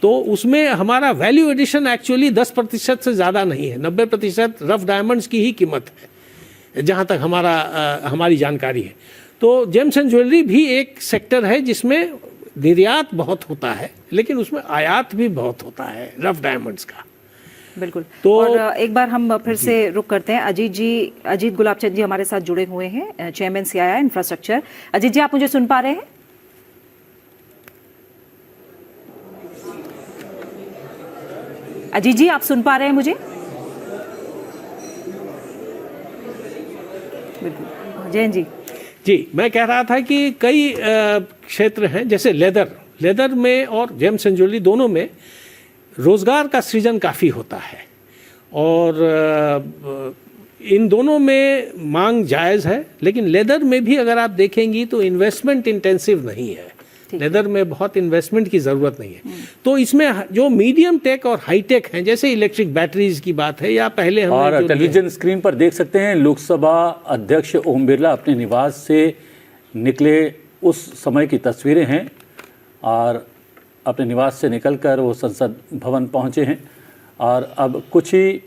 तो उसमें हमारा वैल्यू एडिशन एक्चुअली 10% से ज़्यादा नहीं है। 90% रफ डायमंड्स की ही कीमत है, जहाँ तक हमारी जानकारी है। तो जेम्स एंड ज्वेलरी भी एक सेक्टर है जिसमें निर्यात बहुत होता है, लेकिन उसमें आयात भी बहुत होता है रफ डायमंड्स का। बिल्कुल। तो और एक बार हम फिर से रुक करते हैं। अजीत गुलाबचंद जी हमारे साथ जुड़े हुए हैं, चेयरमैन सीआईआई इंफ्रास्ट्रक्चर। अजीत जी, आप मुझे सुन पा रहे हैं? अजीत जी, आप सुन पा रहे हैं मुझे? बिल्कुल। जयंत जी, मैं कह रहा था कि कई क्षेत्र हैं, जैसे लेदर में और जेम्स एंड ज्वेलरी दोनों में रोज़गार का सृजन काफ़ी होता है, और इन दोनों में मांग जायज़ है। लेकिन लेदर में भी अगर आप देखेंगी तो इन्वेस्टमेंट इंटेंसिव नहीं है, लेदर में बहुत इन्वेस्टमेंट की ज़रूरत नहीं है। तो इसमें जो मीडियम टेक और हाई टेक हैं, जैसे इलेक्ट्रिक बैटरीज की बात है, या पहले हम और टेलीविजन स्क्रीन पर देख सकते हैं लोकसभा अध्यक्ष ओम बिरला अपने निवास से निकले उस समय की तस्वीरें हैं, और अपने निवास से निकलकर वो संसद भवन पहुंचे हैं। और अब कुछ ही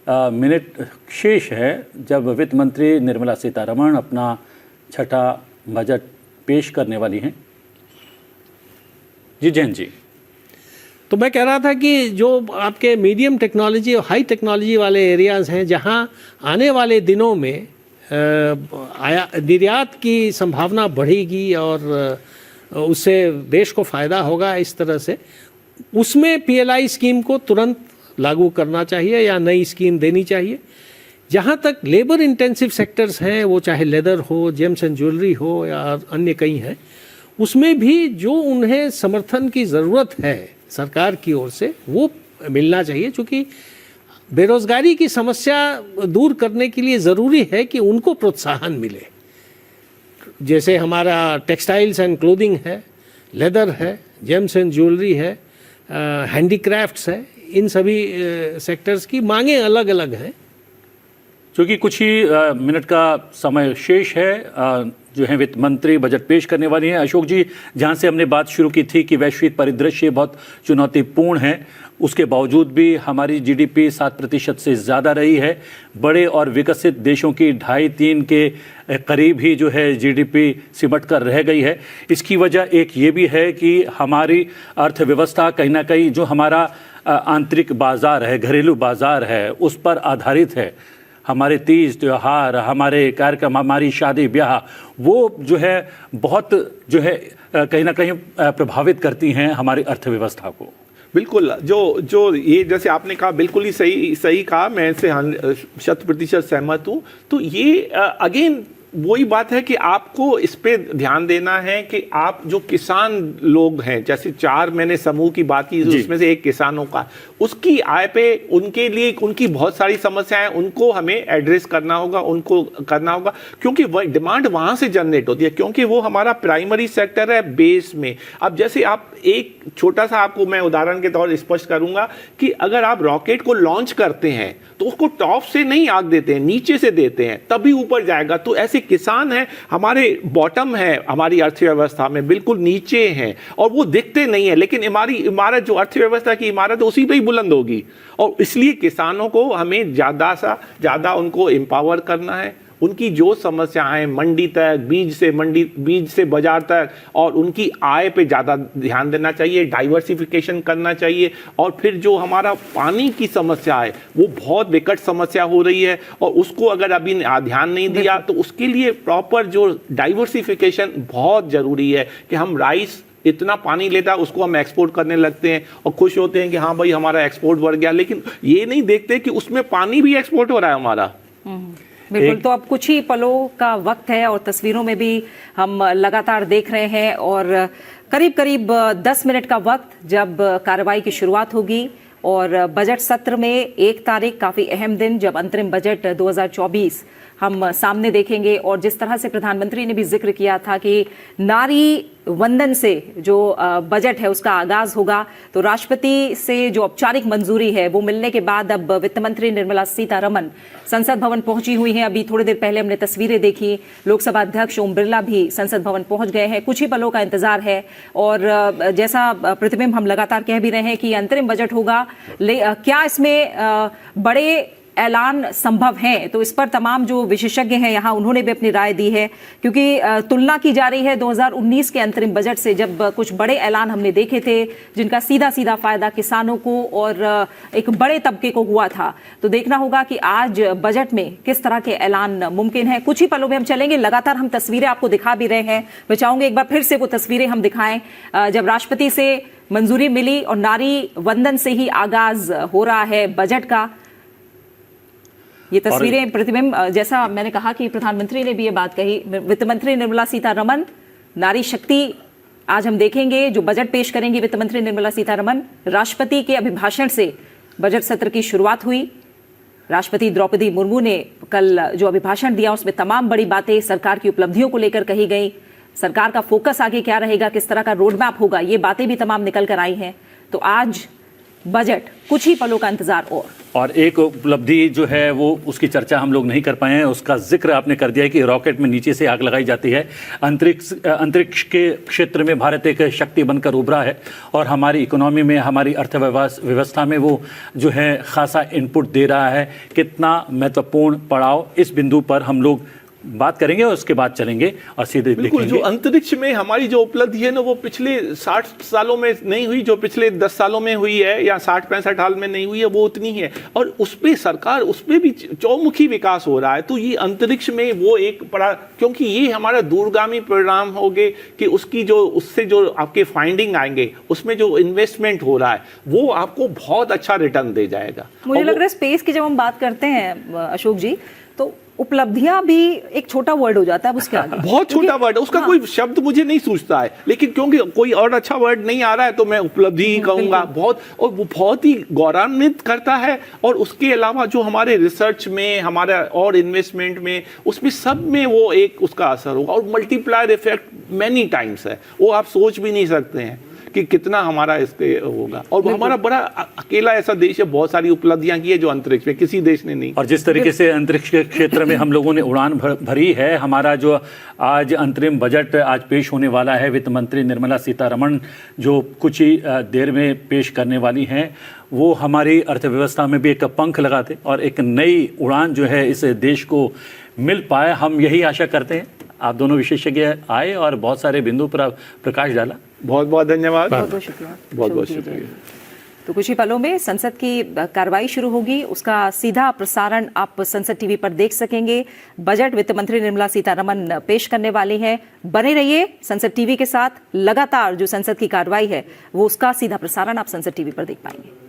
मिनट शेष है जब वित्त मंत्री निर्मला सीतारमण अपना छठा बजट पेश करने वाली हैं। जी जैन जी। तो मैं कह रहा था कि जो आपके मीडियम टेक्नोलॉजी और हाई टेक्नोलॉजी वाले एरियाज़ हैं, जहां आने वाले दिनों में निर्यात की संभावना बढ़ेगी और उससे देश को फ़ायदा होगा, इस तरह से उसमें पीएलआई स्कीम को तुरंत लागू करना चाहिए या नई स्कीम देनी चाहिए। जहाँ तक लेबर इंटेंसिव सेक्टर्स हैं, वो चाहे लेदर हो, जेम्स एंड ज्वेलरी हो या अन्य कई हैं, उसमें भी जो उन्हें समर्थन की ज़रूरत है सरकार की ओर से, वो मिलना चाहिए। क्योंकि बेरोज़गारी की समस्या दूर करने के लिए ज़रूरी है कि उनको प्रोत्साहन मिले। जैसे हमारा टेक्सटाइल्स एंड क्लोथिंग है, लेदर है, जेम्स एंड ज्वेलरी है, हैंडीक्राफ्ट्स है, इन सभी सेक्टर्स की मांगें अलग अलग हैं। क्योंकि कुछ ही मिनट का समय शेष है, जो है वित्त मंत्री बजट पेश करने वाली हैं। अशोक जी, जहां से हमने बात शुरू की थी कि वैश्विक परिदृश्य बहुत चुनौतीपूर्ण है, उसके बावजूद भी हमारी जीडीपी 7% से ज़्यादा रही है। बड़े और विकसित देशों की 2.5-3 के करीब ही जो है जीडीपी सिमट कर रह गई है। इसकी वजह एक ये भी है कि हमारी अर्थव्यवस्था कहीं ना कहीं जो हमारा आंतरिक बाज़ार है, घरेलू बाज़ार है, उस पर आधारित है। हमारे तीज त्योहार, हमारे कार्यक्रम, हमारी शादी ब्याह, वो जो है बहुत जो है कहीं ना कहीं प्रभावित करती हैं हमारी अर्थव्यवस्था को। बिल्कुल, जो ये जैसे आपने कहा बिल्कुल ही सही कहा, मैं इससे 100% सहमत हूँ। तो ये अगेन वही बात है कि आपको इस पे ध्यान देना है कि आप जो किसान लोग हैं, जैसे 4 मैंने समूह की बात की, उसमें से एक किसानों का, उसकी आय पे उनके लिए उनकी बहुत सारी समस्याएं, उनको हमें एड्रेस करना होगा, उनको करना होगा, क्योंकि डिमांड वहां से जनरेट होती है, क्योंकि वो हमारा प्राइमरी सेक्टर है बेस में। अब जैसे आप एक छोटा सा आपको मैं उदाहरण के तौर स्पष्ट करूंगा कि अगर आप रॉकेट को लॉन्च करते हैं तो उसको टॉप से नहीं आग देते हैं, नीचे से देते हैं, तभी ऊपर जाएगा। तो ऐसे किसान हैं, हमारे बॉटम है, हमारी अर्थव्यवस्था में बिल्कुल नीचे हैं और वो दिखते नहीं है, लेकिन हमारी इमारत जो अर्थव्यवस्था की इमारत है उसी पे ही बुलंद होगी। और इसलिए किसानों को हमें ज़्यादा से ज़्यादा उनको एम्पावर करना है। उनकी जो समस्याएं मंडी तक, बीज से बाजार तक, और उनकी आय पे ज़्यादा ध्यान देना चाहिए, डाइवर्सिफिकेशन करना चाहिए। और फिर जो हमारा पानी की समस्या है वो बहुत विकट समस्या हो रही है, और उसको अगर अभी ध्यान नहीं दिया तो उसके लिए प्रॉपर जो डाइवर्सिफिकेशन बहुत ज़रूरी है। कि हम राइस इतना पानी लेता है उसको हम एक्सपोर्ट करने लगते हैं और खुश होते हैं कि हाँ भाई हमारा एक्सपोर्ट बढ़ गया, लेकिन ये नहीं देखते कि उसमें पानी भी एक्सपोर्ट हो रहा है हमारा। बिल्कुल। तो अब कुछ ही पलों का वक्त है और तस्वीरों में भी हम लगातार देख रहे हैं, और करीब करीब 10 मिनट का वक्त जब कार्रवाई की शुरुआत होगी। और बजट सत्र में 1 तारीख काफ़ी अहम दिन, जब अंतरिम बजट 2024 हम सामने देखेंगे। और जिस तरह से प्रधानमंत्री ने भी जिक्र किया था कि नारी वंदन से जो बजट है उसका आगाज होगा, तो राष्ट्रपति से जो औपचारिक मंजूरी है वो मिलने के बाद अब वित्त मंत्री निर्मला सीतारमन संसद भवन पहुंची हुई हैं। अभी थोड़ी देर पहले हमने तस्वीरें देखी, लोकसभा अध्यक्ष ओम बिरला भी संसद भवन पहुंच गए हैं। कुछ ही पलों का इंतजार है, और जैसा प्रतिबिंब हम लगातार कह भी रहे हैं कि अंतरिम बजट होगा, क्या इसमें बड़े ऐलान संभव हैं? तो इस पर तमाम जो विशेषज्ञ हैं यहाँ उन्होंने भी अपनी राय दी है, क्योंकि तुलना की जा रही है 2019 के अंतरिम बजट से, जब कुछ बड़े ऐलान हमने देखे थे जिनका सीधा सीधा फायदा किसानों को और एक बड़े तबके को हुआ था। तो देखना होगा कि आज बजट में किस तरह के ऐलान मुमकिन है। कुछ ही पलों में हम चलेंगे, लगातार हम तस्वीरें आपको दिखा भी रहे हैं। मैं चाहूंगी एक बार फिर से वो तस्वीरें हम दिखाएं जब राष्ट्रपति से मंजूरी मिली और नारी वंदन से ही आगाज हो रहा है बजट का। ये तस्वीरें प्रतिबिंब, जैसा मैंने कहा कि प्रधानमंत्री ने भी ये बात कही, वित्त मंत्री निर्मला सीतारमन, नारी शक्ति आज हम देखेंगे जो बजट पेश करेंगी वित्त मंत्री निर्मला सीतारमन। राष्ट्रपति के अभिभाषण से बजट सत्र की शुरुआत हुई। राष्ट्रपति द्रौपदी मुर्मू ने कल जो अभिभाषण दिया उसमें तमाम बड़ी बातें सरकार की उपलब्धियों को लेकर कही गई। सरकार का फोकस आगे क्या रहेगा, किस तरह का रोड मैप होगा, ये बातें भी तमाम निकल कर आई हैं। तो आज बजट, कुछ ही पलों का इंतजार। और एक उपलब्धि जो है वो उसकी चर्चा हम लोग नहीं कर पाए हैं, उसका जिक्र आपने कर दिया है कि रॉकेट में नीचे से आग लगाई जाती है। अंतरिक्ष के क्षेत्र में भारत एक शक्ति बनकर उभरा है और हमारी इकोनॉमी में, हमारी अर्थव्यवस्था में वो जो है खासा इनपुट दे रहा है। कितना महत्वपूर्ण पड़ाव, इस बिंदु पर हम लोग बात करेंगे और उसके बाद चलेंगे और सीधे बिल्कुल। जो अंतरिक्ष में हमारी जो उपलब्धि है ना वो पिछले 60 सालों में नहीं हुई, जो पिछले 10 सालों में हुई है या 60-65 साल में नहीं हुई है, वो उतनी है। और उस पर सरकार, उस पर भी चौमुखी विकास हो रहा है। तो ये अंतरिक्ष में वो एक बड़ा, क्योंकि ये हमारा दूरगामी परिणाम होंगे कि उसकी जो, उससे जो आपके फाइंडिंग आएंगे, उसमें जो इन्वेस्टमेंट हो रहा है वो आपको बहुत अच्छा रिटर्न दे जाएगा। मुझे लग रहा है स्पेस की जब हम बात करते हैं अशोक जी, तो उपलब्धियां भी एक छोटा वर्ड हो जाता है उसके आगे। बहुत छोटा वर्ड, उसका कोई शब्द मुझे नहीं सूझता है, लेकिन क्योंकि कोई और अच्छा वर्ड नहीं आ रहा है तो मैं उपलब्धि ही कहूंगा। बहुत, और वो बहुत ही गौरवान्वित करता है। और उसके अलावा जो हमारे रिसर्च में, हमारा और इन्वेस्टमेंट में, उसमें सब में वो एक उसका असर होगा। और मल्टीप्लायर इफेक्ट मैनी टाइम्स है, वो आप सोच भी नहीं सकते हैं। कि कितना हमारा इसके होगा। और हमारा बड़ा अकेला ऐसा देश है, बहुत सारी उपलब्धियां की है जो अंतरिक्ष में किसी देश ने नहीं। और जिस तरीके से अंतरिक्ष के क्षेत्र में हम लोगों ने उड़ान भरी है, हमारा जो आज अंतरिम बजट आज पेश होने वाला है, वित्त मंत्री निर्मला सीतारमण जो कुछ ही देर में पेश करने वाली हैं, वो हमारी अर्थव्यवस्था में भी एक पंख लगाते और एक नई उड़ान जो है इस देश को मिल पाए, हम यही आशा करते हैं। आप दोनों विशेषज्ञ आए और बहुत सारे बिंदु पर प्रकाश डाला। बहुत बहुत धन्यवाद। बहुत बहुत शुक्रिया। बहुत बहुत शुक्रिया। तो कुछ ही पलों में संसद की कार्रवाई शुरू होगी, उसका सीधा प्रसारण आप संसद टीवी पर देख सकेंगे। बजट वित्त मंत्री निर्मला सीतारमण पेश करने वाली हैं। बने रहिए संसद टीवी के साथ। लगातार जो संसद की कार्रवाई है वो उसका सीधा प्रसारण आप संसद टीवी पर देख पाएंगे।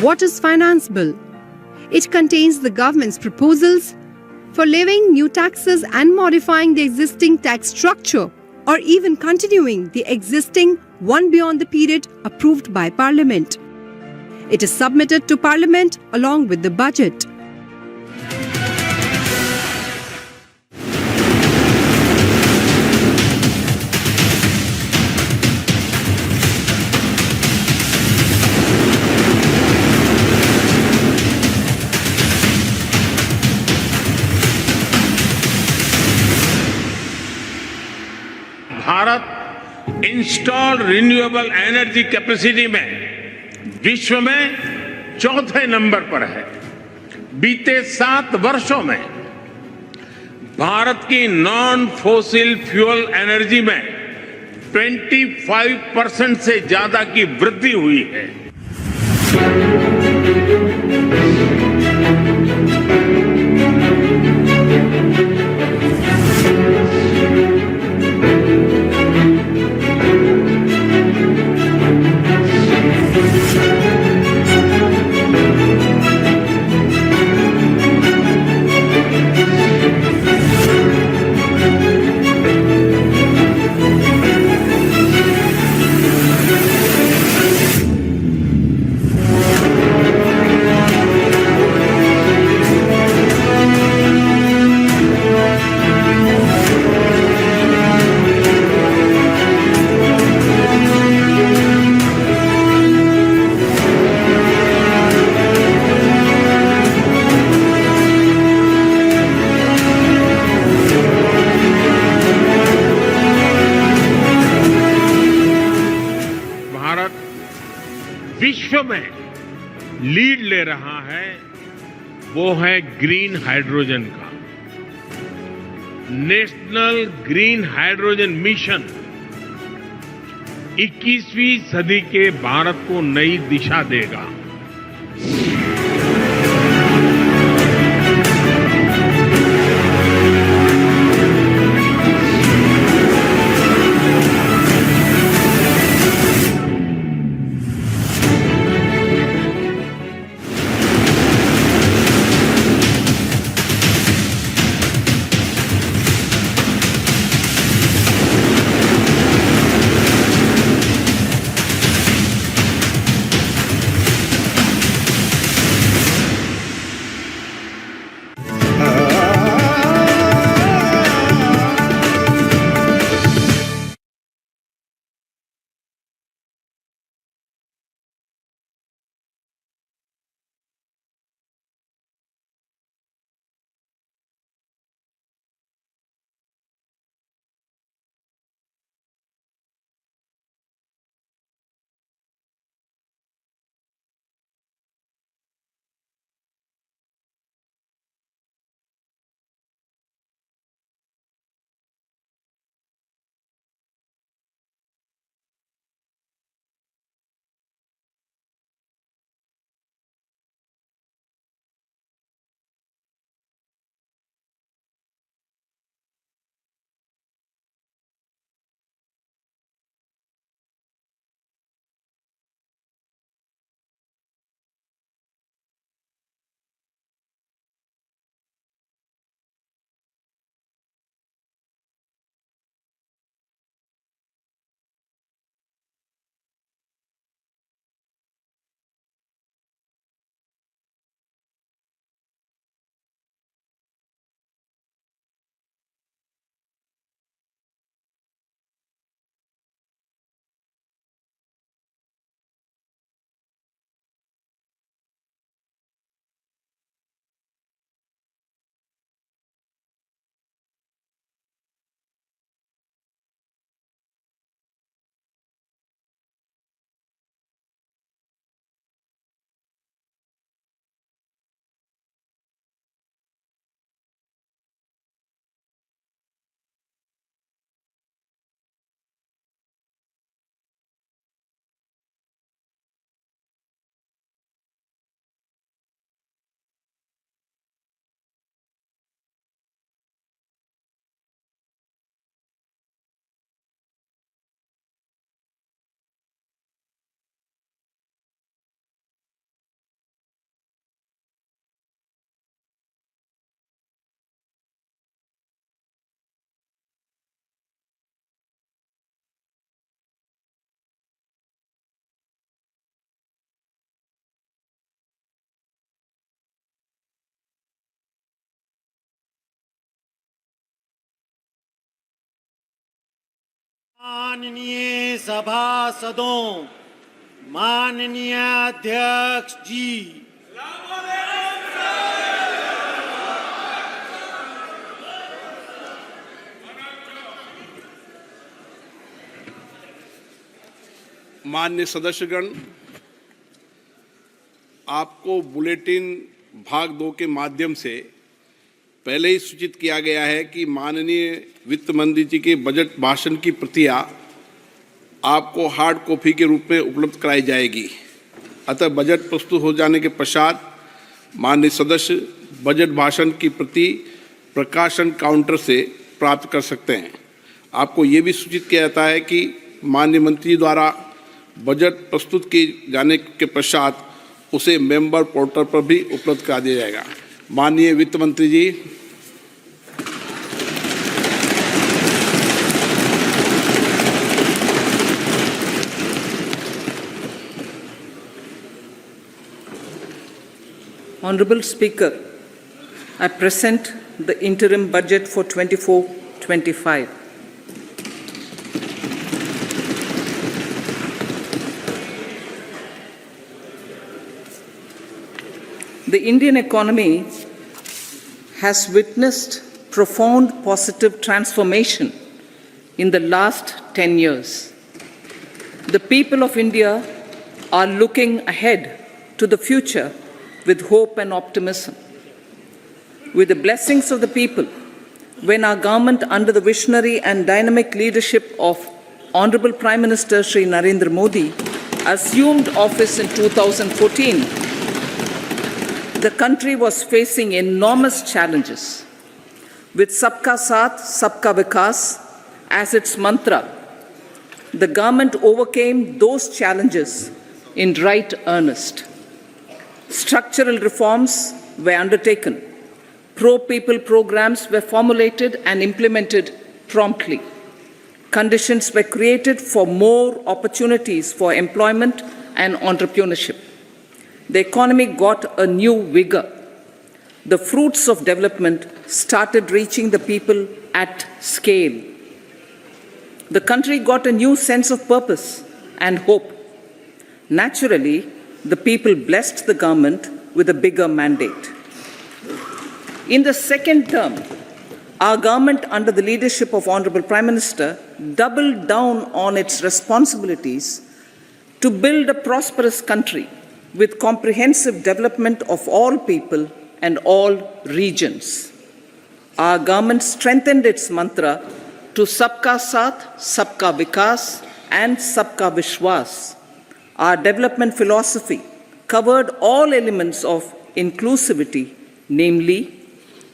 What is Finance Bill? It contains the government's proposals for levying new taxes and modifying the existing tax structure, or even continuing the existing one beyond the period approved by Parliament. It is submitted to Parliament along with the budget. Bharat installed renewable energy capacity में विश्व में चौथे number पर है। बीते 7 वर्षों में भारत की नॉन फॉसिल फ्यूल एनर्जी में 25% से ज्यादा की वृद्धि हुई है। विश्व में लीड ले रहा है वो है ग्रीन हाइड्रोजन का। नेशनल ग्रीन हाइड्रोजन मिशन 21वीं सदी के भारत को नई दिशा देगा। माननीय सभासदों, माननीय अध्यक्ष जी, माननीय सदस्यगण, आपको बुलेटिन भाग 2 के माध्यम से पहले ही सूचित किया गया है कि माननीय वित्त मंत्री जी के बजट भाषण की प्रतियां आपको हार्ड कॉपी के रूप में उपलब्ध कराई जाएगी। अतः बजट प्रस्तुत हो जाने के पश्चात माननीय सदस्य बजट भाषण की प्रति प्रकाशन काउंटर से प्राप्त कर सकते हैं। आपको ये भी सूचित किया जाता है कि माननीय मंत्री द्वारा बजट प्रस्तुत किए जाने के पश्चात उसे मेंबर पोर्टल पर भी उपलब्ध करा दिया जाएगा। माननीय वित्त मंत्री जी, Honorable Speaker, I present the interim budget for 24-25. The Indian economy has witnessed profound positive transformation in the last 10 years. The people of India are looking ahead to the future with hope and optimism. With the blessings of the people, when our government under the visionary and dynamic leadership of Honorable Prime Minister Shri Narendra Modi assumed office in 2014, the country was facing enormous challenges. With Sabka Saath, Sabka Vikas as its mantra, the government overcame those challenges in right earnest. Structural reforms were undertaken. Pro-people programs were formulated and implemented promptly. Conditions were created for more opportunities for employment and entrepreneurship. The economy got a new vigor. The fruits of development started reaching the people at scale. The country got a new sense of purpose and hope. Naturally, the people blessed the government with a bigger mandate. In the second term, our government, under the leadership of Honorable Prime Minister, doubled down on its responsibilities to build a prosperous country with comprehensive development of all people and all regions. Our government strengthened its mantra to Sabka Saath, Sabka Vikas and Sabka Vishwas. Our development philosophy covered all elements of inclusivity, namely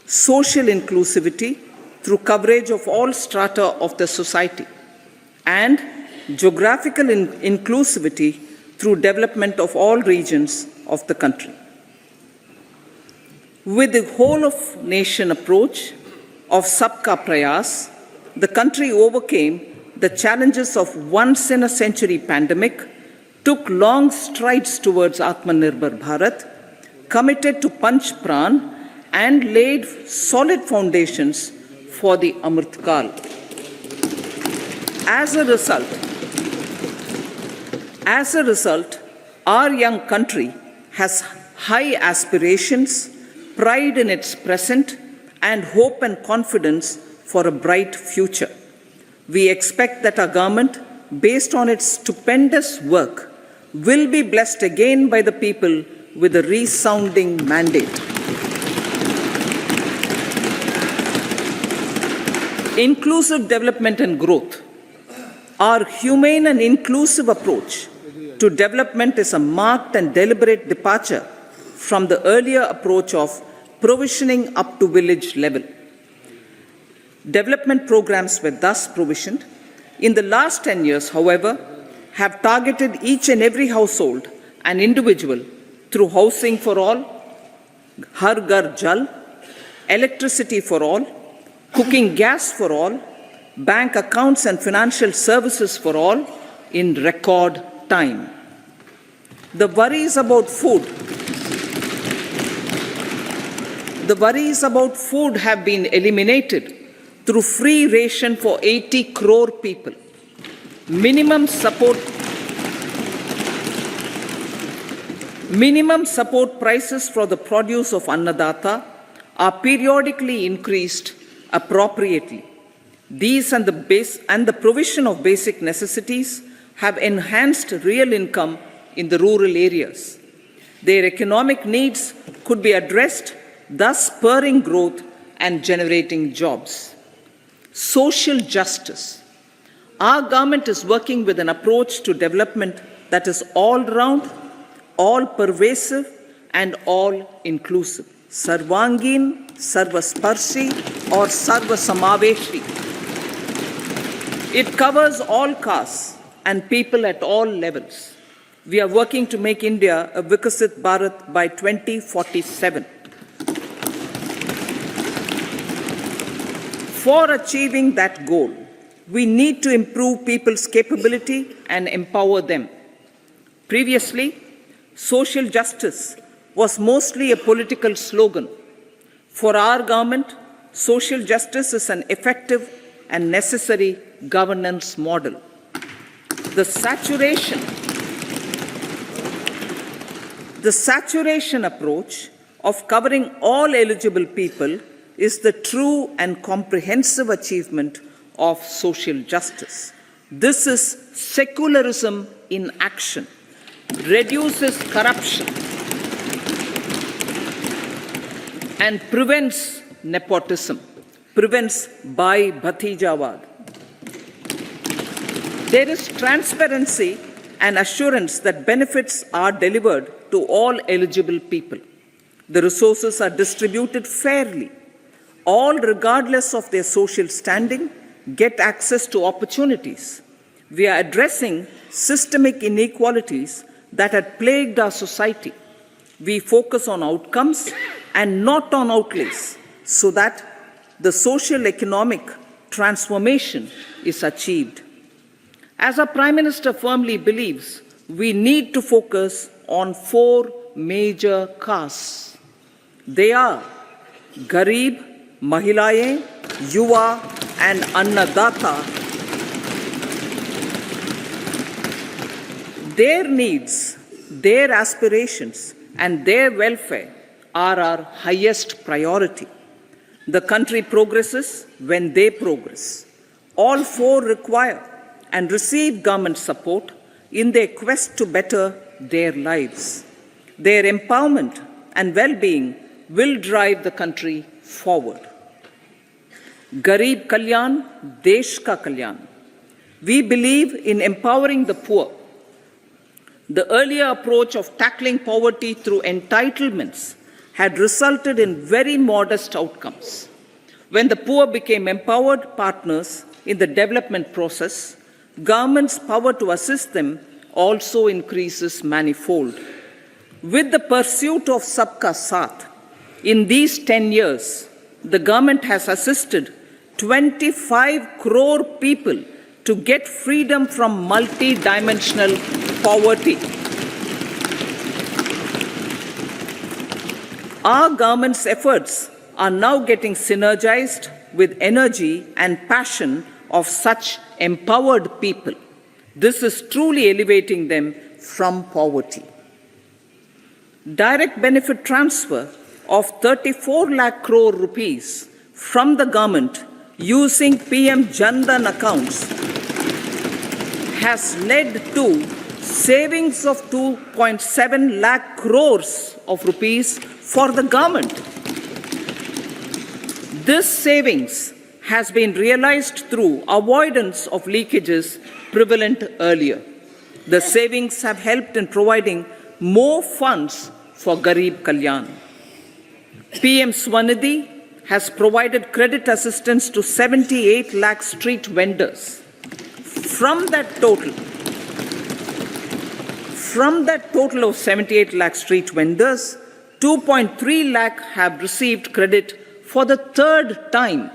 social inclusivity through coverage of all strata of the society, and geographical inclusivity through development of all regions of the country. With the whole of nation approach of Sabka Prayas, the country overcame the challenges of once in a century pandemic, took long strides towards Atmanirbhar Bharat, committed to Panch Pran, and laid solid foundations for the Amrit Kal. As a result, our young country has high aspirations, pride in its present, and hope and confidence for a bright future. We expect that our government, based on its stupendous work, will be blessed again by the people with a resounding mandate. Inclusive development and growth. Our humane and inclusive approach to development is a marked and deliberate departure from the earlier approach of provisioning up to village level. Development programs were thus provisioned. In the last 10 years, however, have targeted each and every household and individual through housing for all, Har Ghar Jal, electricity for all, cooking gas for all, bank accounts and financial services for all in record time. The worries about food have been eliminated through free ration for 80 crore people. Minimum support prices for the produce of Annadata are periodically increased appropriately. These and the provision of basic necessities have enhanced real income in the rural areas. Their economic needs could be addressed, thus spurring growth and generating jobs. Social justice. Our government is working with an approach to development that is all-round, all-pervasive, and all-inclusive. Sarvangin, Sarvasparshi, or Sarvasamaveshi. It covers all castes and people at all levels. We are working to make India a Vikasit Bharat by 2047. For achieving that goal, we need to improve people's capability and empower them. Previously, social justice was mostly a political slogan. For our government, social justice is an effective and necessary governance model. The saturation approach of covering all eligible people is the true and comprehensive achievement of social justice. This is secularism in action, reduces corruption, and prevents nepotism, prevents Bhai Bhatijawad. There is transparency and assurance that benefits are delivered to all eligible people. The resources are distributed fairly. All, regardless of their social standing, get access to opportunities. We are addressing systemic inequalities that had plagued our society. We focus on outcomes and not on outlays, so that the social economic transformation is achieved. As our Prime Minister firmly believes, we need to focus on 4 major castes. They are Garib, Mahilayeं, Yuva, and Annadata. Their needs, their aspirations, and their welfare are our highest priority. The country progresses when they progress. All 4 require and receive government support in their quest to better their lives. Their empowerment and well-being will drive the country forward. Garib Kalyan, Desh Ka Kalyan. We believe in empowering the poor. The earlier approach of tackling poverty through entitlements had resulted in very modest outcomes. When the poor became empowered partners in the development process, government's power to assist them also increases manifold. With the pursuit of Sabka Saath, in these 10 years, the government has assisted 25 crore people to get freedom from multi-dimensional poverty. Our government's efforts are now getting synergized with energy and passion of such empowered people. This is truly elevating them from poverty. Direct benefit transfer of 34 lakh crore rupees from the government using PM Jan Dhan accounts has led to savings of 2.7 lakh crores of rupees for the government. This savings has been realized through avoidance of leakages prevalent earlier. The savings have helped in providing more funds for Garib Kalyan. PM Swanidhi has provided credit assistance to 78 lakh street vendors. From that total of 78 lakh street vendors, 2.3 lakh have received credit for the 3rd time.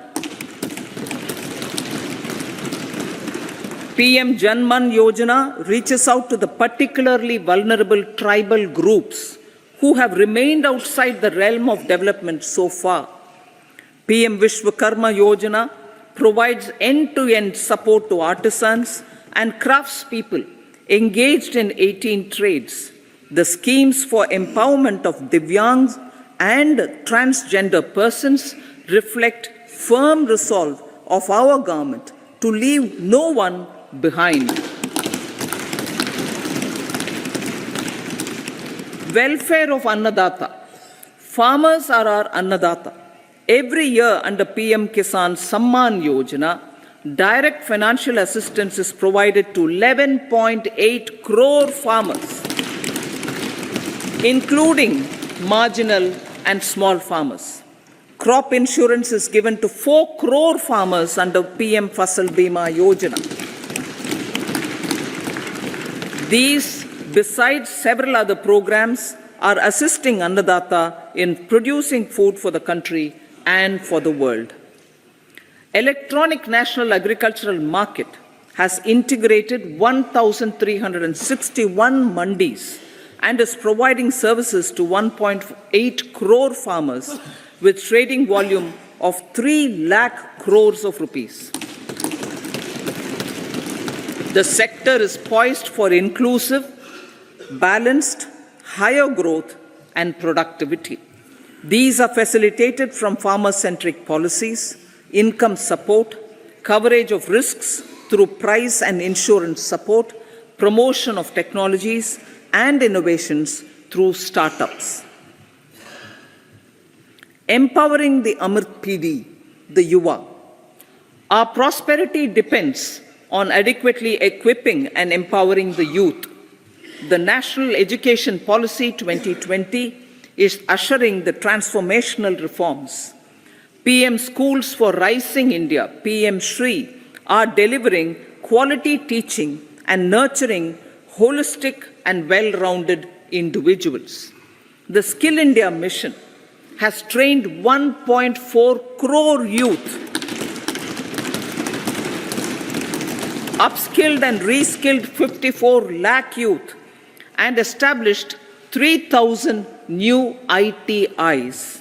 PM Janman Yojana reaches out to the particularly vulnerable tribal groups who have remained outside the realm of development so far. PM Vishwakarma Yojana provides end-to-end support to artisans and craftspeople engaged in 18 trades, the schemes for empowerment of Divyangs and transgender persons reflect firm resolve of our government to leave no one behind. Welfare of Annadata. Farmers are our Annadata. Every year under PM Kisan Samman Yojana, direct financial assistance is provided to 11.8 crore farmers, including marginal and small farmers. Crop insurance is given to 4 crore farmers under PM Fasal Bima Yojana. These, besides several other programs, are assisting Annadata in producing food for the country and for the world. Electronic National Agricultural Market has integrated 1,361 mandis and is providing services to 1.8 crore farmers with trading volume of 3 lakh crores of rupees. The sector is poised for inclusive, balanced, higher growth and productivity. These are facilitated from farmer-centric policies, income support, coverage of risks through price and insurance support, promotion of technologies and innovations through startups. Empowering the Amrit PD, the Yuva. Our prosperity depends on adequately equipping and empowering the youth. The National Education Policy 2020 is ushering the transformational reforms. PM Schools for Rising India, PM Shri, are delivering quality teaching and nurturing holistic and well-rounded individuals. The Skill India mission has trained 1.4 crore youth, upskilled and reskilled 54 lakh youth, and established 3,000 new ITIs.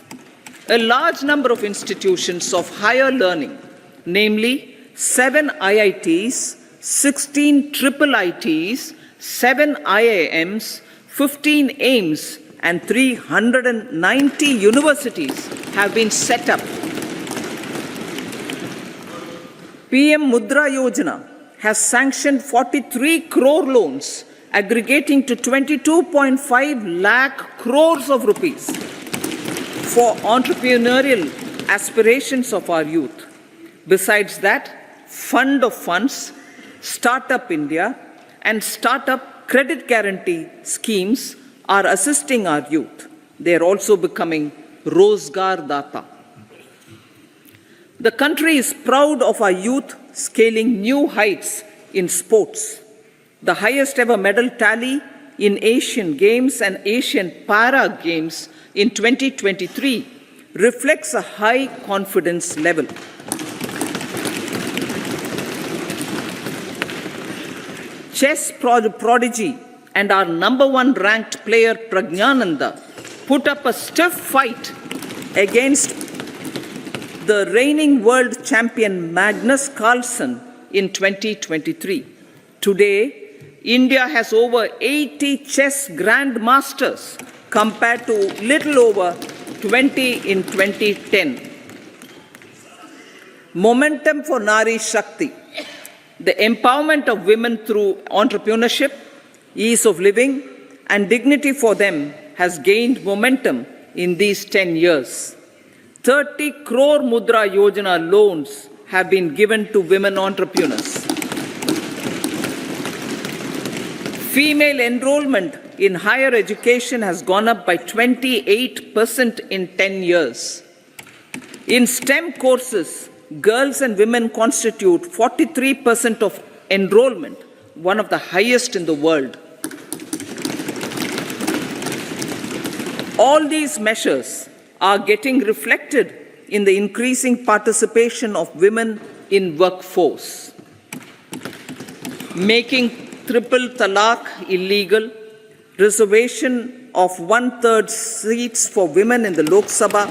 A large number of institutions of higher learning, namely 7 IITs, 16 triple ITs, 7 IIMs, 15 AIMS, and 390 universities have been set up. PM Mudra Yojana has sanctioned 43 crore loans aggregating to 22.5 lakh crores of rupees for entrepreneurial aspirations of our youth. Besides that, Fund of Funds, Startup India, and Startup Credit Guarantee schemes are assisting our youth. They are also becoming Rozgar Data. The country is proud of our youth scaling new heights in sports. The highest ever medal tally in Asian Games and Asian Para Games in 2023 reflects a high confidence level. Chess prodigy and our #1 ranked player Pragnananda put up a stiff fight against the reigning world champion Magnus Carlsen in 2023. Today, India has over 80 chess grandmasters compared to little over 20 in 2010. Momentum for Nari Shakti. The empowerment of women through entrepreneurship, ease of living, and dignity for them has gained momentum in these 10 years. 30 crore Mudra Yojana loans have been given to women entrepreneurs. Female enrollment in higher education has gone up by 28% in 10 years. In STEM courses, girls and women constitute 43% of enrollment, one of the highest in the world. All these measures are getting reflected in the increasing participation of women in workforce. Making triple talaq illegal, reservation of 1/3 seats for women in the Lok Sabha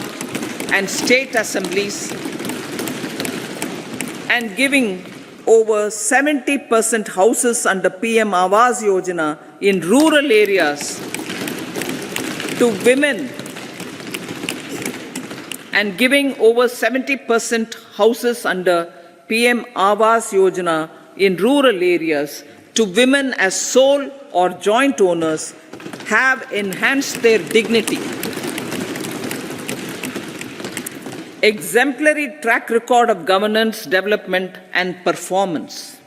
and state assemblies, and giving over 70% houses under PM Awas Yojana in rural areas to women and giving over 70% houses under PM Awas Yojana in rural areas to women as sole or joint owners have enhanced their dignity. Exemplary track record of governance, development, and performance.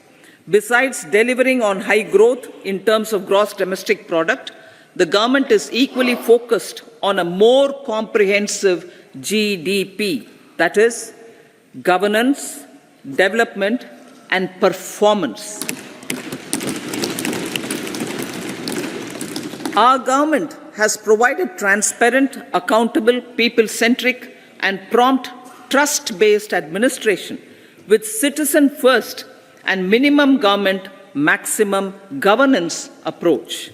Besides delivering on high growth in terms of gross domestic product, the government is equally focused on a more comprehensive GDP, that is, governance, development, and performance. Our government has provided transparent, accountable, people-centric, and prompt, trust-based administration with citizen-first and minimum government, maximum governance approach.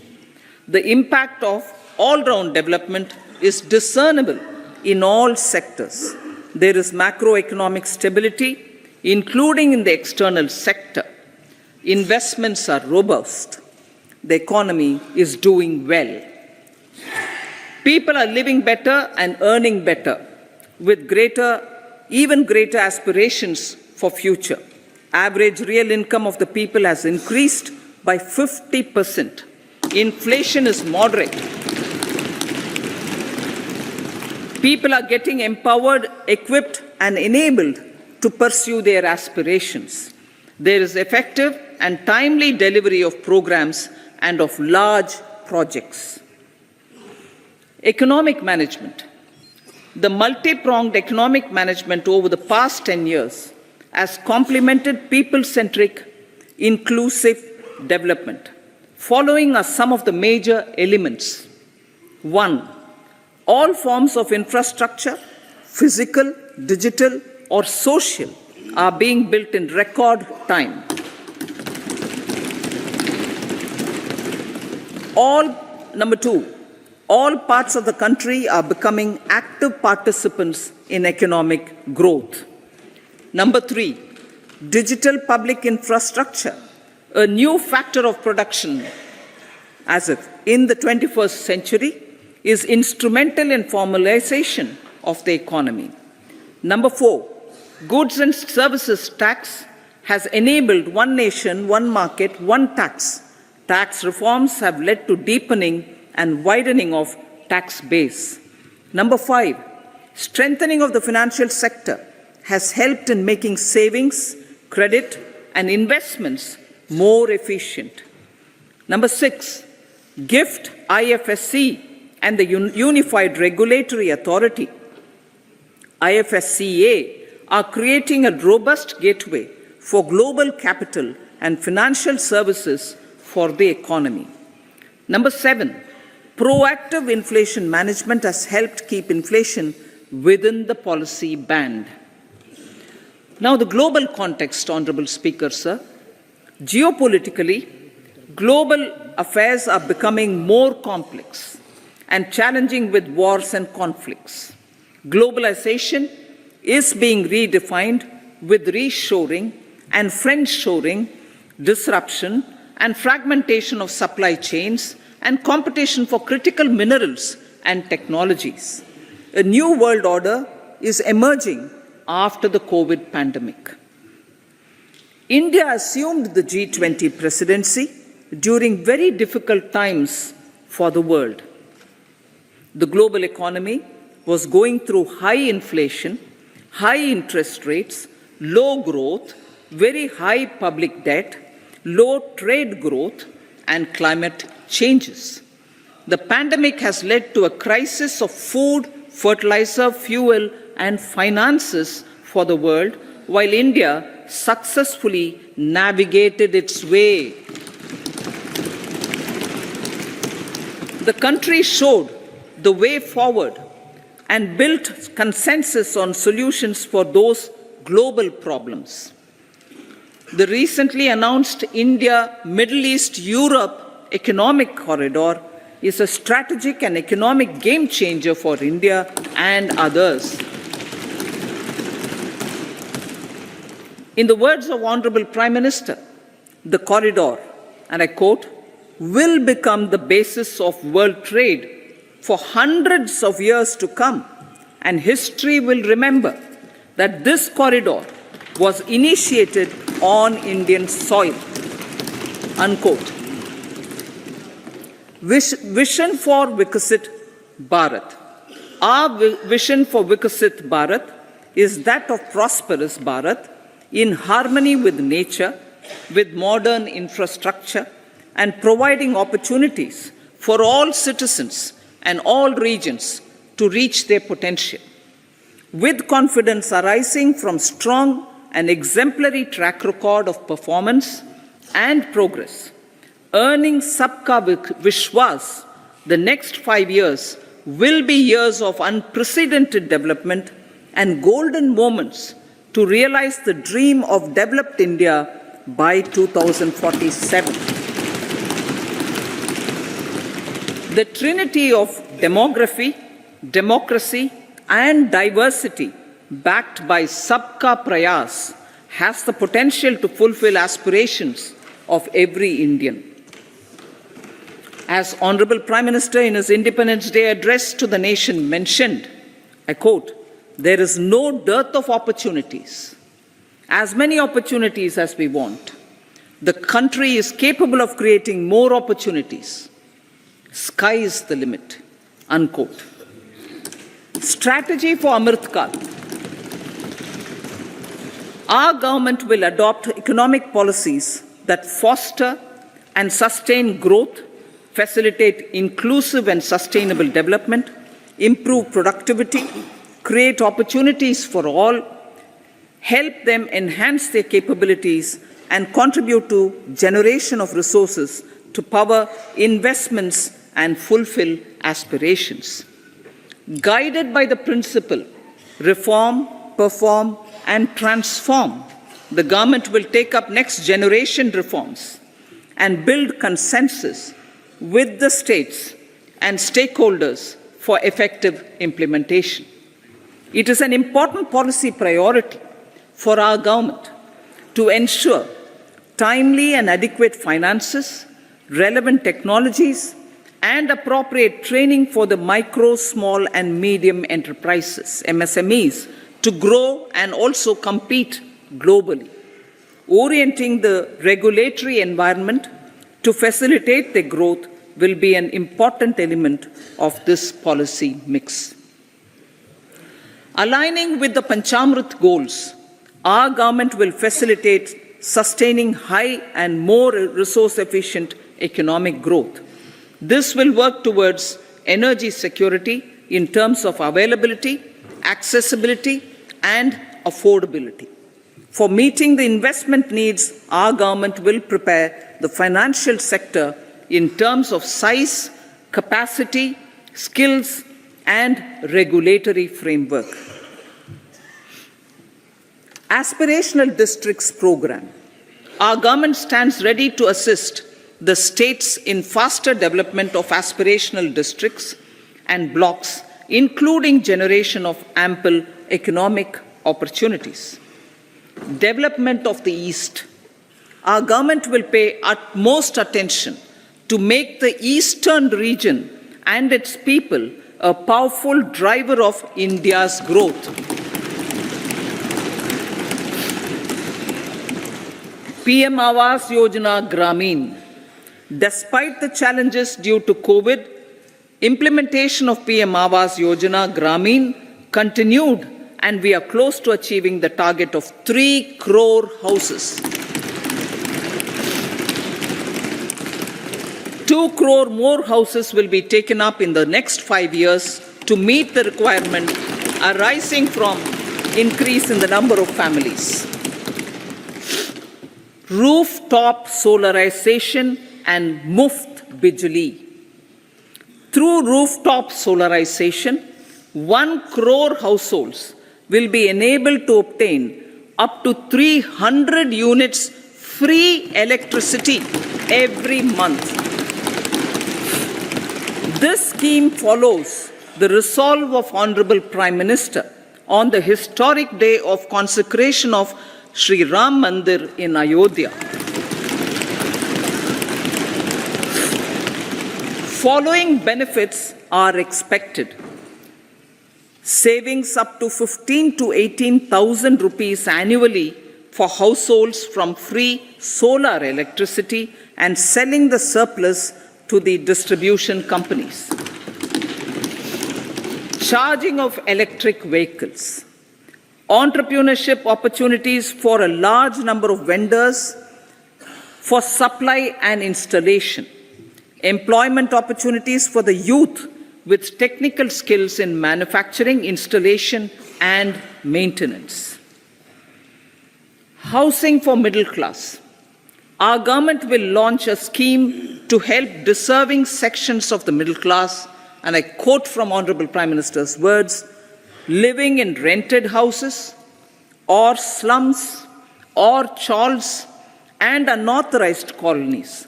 The impact of all-round development is discernible in all sectors. There is macroeconomic stability, including in the external sector. Investments are robust. The economy is doing well. People are living better and earning better, with even greater aspirations for future. Average real income of the people has increased by 50%. Inflation is moderate. People are getting empowered, equipped, and enabled to pursue their aspirations. There is effective and timely delivery of programs and of large projects. Economic management. The multi-pronged economic management over the past 10 years has complemented people-centric, inclusive development. Following are some of the major elements. 1. All forms of infrastructure, physical, digital, or social, are being built in record time. Number 2. All parts of the country are becoming active participants in economic growth. Number 3, digital public infrastructure, a new factor of production, as if in the 21st century, is instrumental in formalization of the economy. Number 4, goods and services tax has enabled one nation, one market, one tax. Tax reforms have led to deepening and widening of tax base. Number 5, strengthening of the financial sector has helped in making savings, credit, and investments more efficient. Number 6, GIFT, IFSC, and the Unified Regulatory Authority, IFSCA, are creating a robust gateway for global capital and financial services for the economy. Number 7, proactive inflation management has helped keep inflation within the policy band. Now, the global context, Honorable Speaker, sir. Geopolitically, global affairs are becoming more complex and challenging with wars and conflicts. Globalization is being redefined with reshoring and friendshoring, disruption and fragmentation of supply chains, and competition for critical minerals and technologies. A new world order is emerging after the COVID pandemic. India assumed the G20 presidency during very difficult times for the world. The global economy was going through high inflation, high interest rates, low growth, very high public debt, low trade growth, and climate changes. The pandemic has led to a crisis of food, fertilizer, fuel, and finances for the world, while India successfully navigated its way. The country showed the way forward and built consensus on solutions for those global problems. The recently announced India-Middle East-Europe economic corridor is a strategic and economic game changer for India and others. In the words of Honorable Prime Minister, the corridor, and I quote, will become the basis of world trade for hundreds of years to come, and history will remember that this corridor was initiated on Indian soil, unquote. Vision for Vikasit Bharat. Our vision for Vikasit Bharat is that of prosperous Bharat in harmony with nature, with modern infrastructure, and providing opportunities for all citizens and all regions to reach their potential. With confidence arising from strong and exemplary track record of performance and progress, earning Sabka Vishwas, the next 5 years will be years of unprecedented development and golden moments to realize the dream of developed India by 2047. The trinity of demography, democracy, and diversity backed by Sabka Prayas has the potential to fulfill aspirations of every Indian. As Honorable Prime Minister in his Independence Day address to the nation mentioned, I quote, there is no dearth of opportunities, as many opportunities as we want. The country is capable of creating more opportunities. Sky is the limit, unquote. Strategy for Amrit Kal. Our government will adopt economic policies that foster and sustain growth, facilitate inclusive and sustainable development, improve productivity, create opportunities for all, help them enhance their capabilities, and contribute to generation of resources to power investments and fulfill aspirations. Guided by the principle, reform, perform, and transform, the government will take up next generation reforms and build consensus with the states and stakeholders for effective implementation. It is an important policy priority for our government to ensure timely and adequate finances, relevant technologies, and appropriate training for the micro, small, and medium enterprises, MSMEs, to grow and also compete globally. Orienting the regulatory environment to facilitate their growth will be an important element of this policy mix. Aligning with the Panchamrit goals, our government will facilitate sustaining high and more resource-efficient economic growth. This will work towards energy security in terms of availability, accessibility, and affordability. For meeting the investment needs, our government will prepare the financial sector in terms of size, capacity, skills, and regulatory framework. Aspirational Districts Program. Our government stands ready to assist the states in faster development of aspirational districts and blocks, including generation of ample economic opportunities. Development of the East. Our government will pay utmost attention to make the eastern region and its people a powerful driver of India's growth. PM Awas Yojana Gramin. Despite the challenges due to COVID, implementation of PM Awas Yojana Gramin continued, and we are close to achieving the target of 3 crore houses. 2 crore more houses will be taken up in the next 5 years to meet the requirement arising from increase in the number of families. Rooftop solarization and Muft Bijli. Through rooftop solarization, 1 crore households will be enabled to obtain up to 300 units free electricity every month. This scheme follows the resolve of Honorable Prime Minister on the historic day of consecration of Sri Ram Mandir in Ayodhya. Following benefits are expected. Savings up to 15 to 18,000 rupees annually for households from free solar electricity and selling the surplus to the distribution companies. Charging of electric vehicles. Entrepreneurship opportunities for a large number of vendors for supply and installation. Employment opportunities for the youth with technical skills in manufacturing, installation, and maintenance. Housing for middle class. Our government will launch a scheme to help deserving sections of the middle class, and I quote from Honorable Prime Minister's words, living in rented houses or slums or chawls and unauthorized colonies,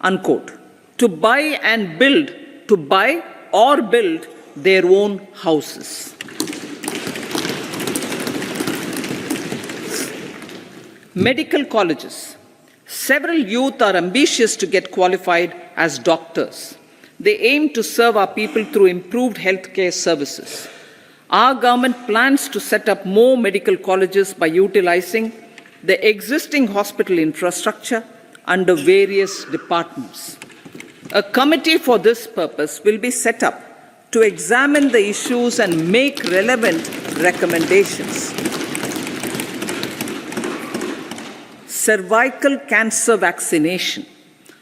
unquote, to buy or build their own houses. Medical colleges. Several youth are ambitious to get qualified as doctors. They aim to serve our people through improved healthcare services. Our government plans to set up more medical colleges by utilizing the existing hospital infrastructure under various departments. A committee for this purpose will be set up to examine the issues and make relevant recommendations. Cervical cancer vaccination.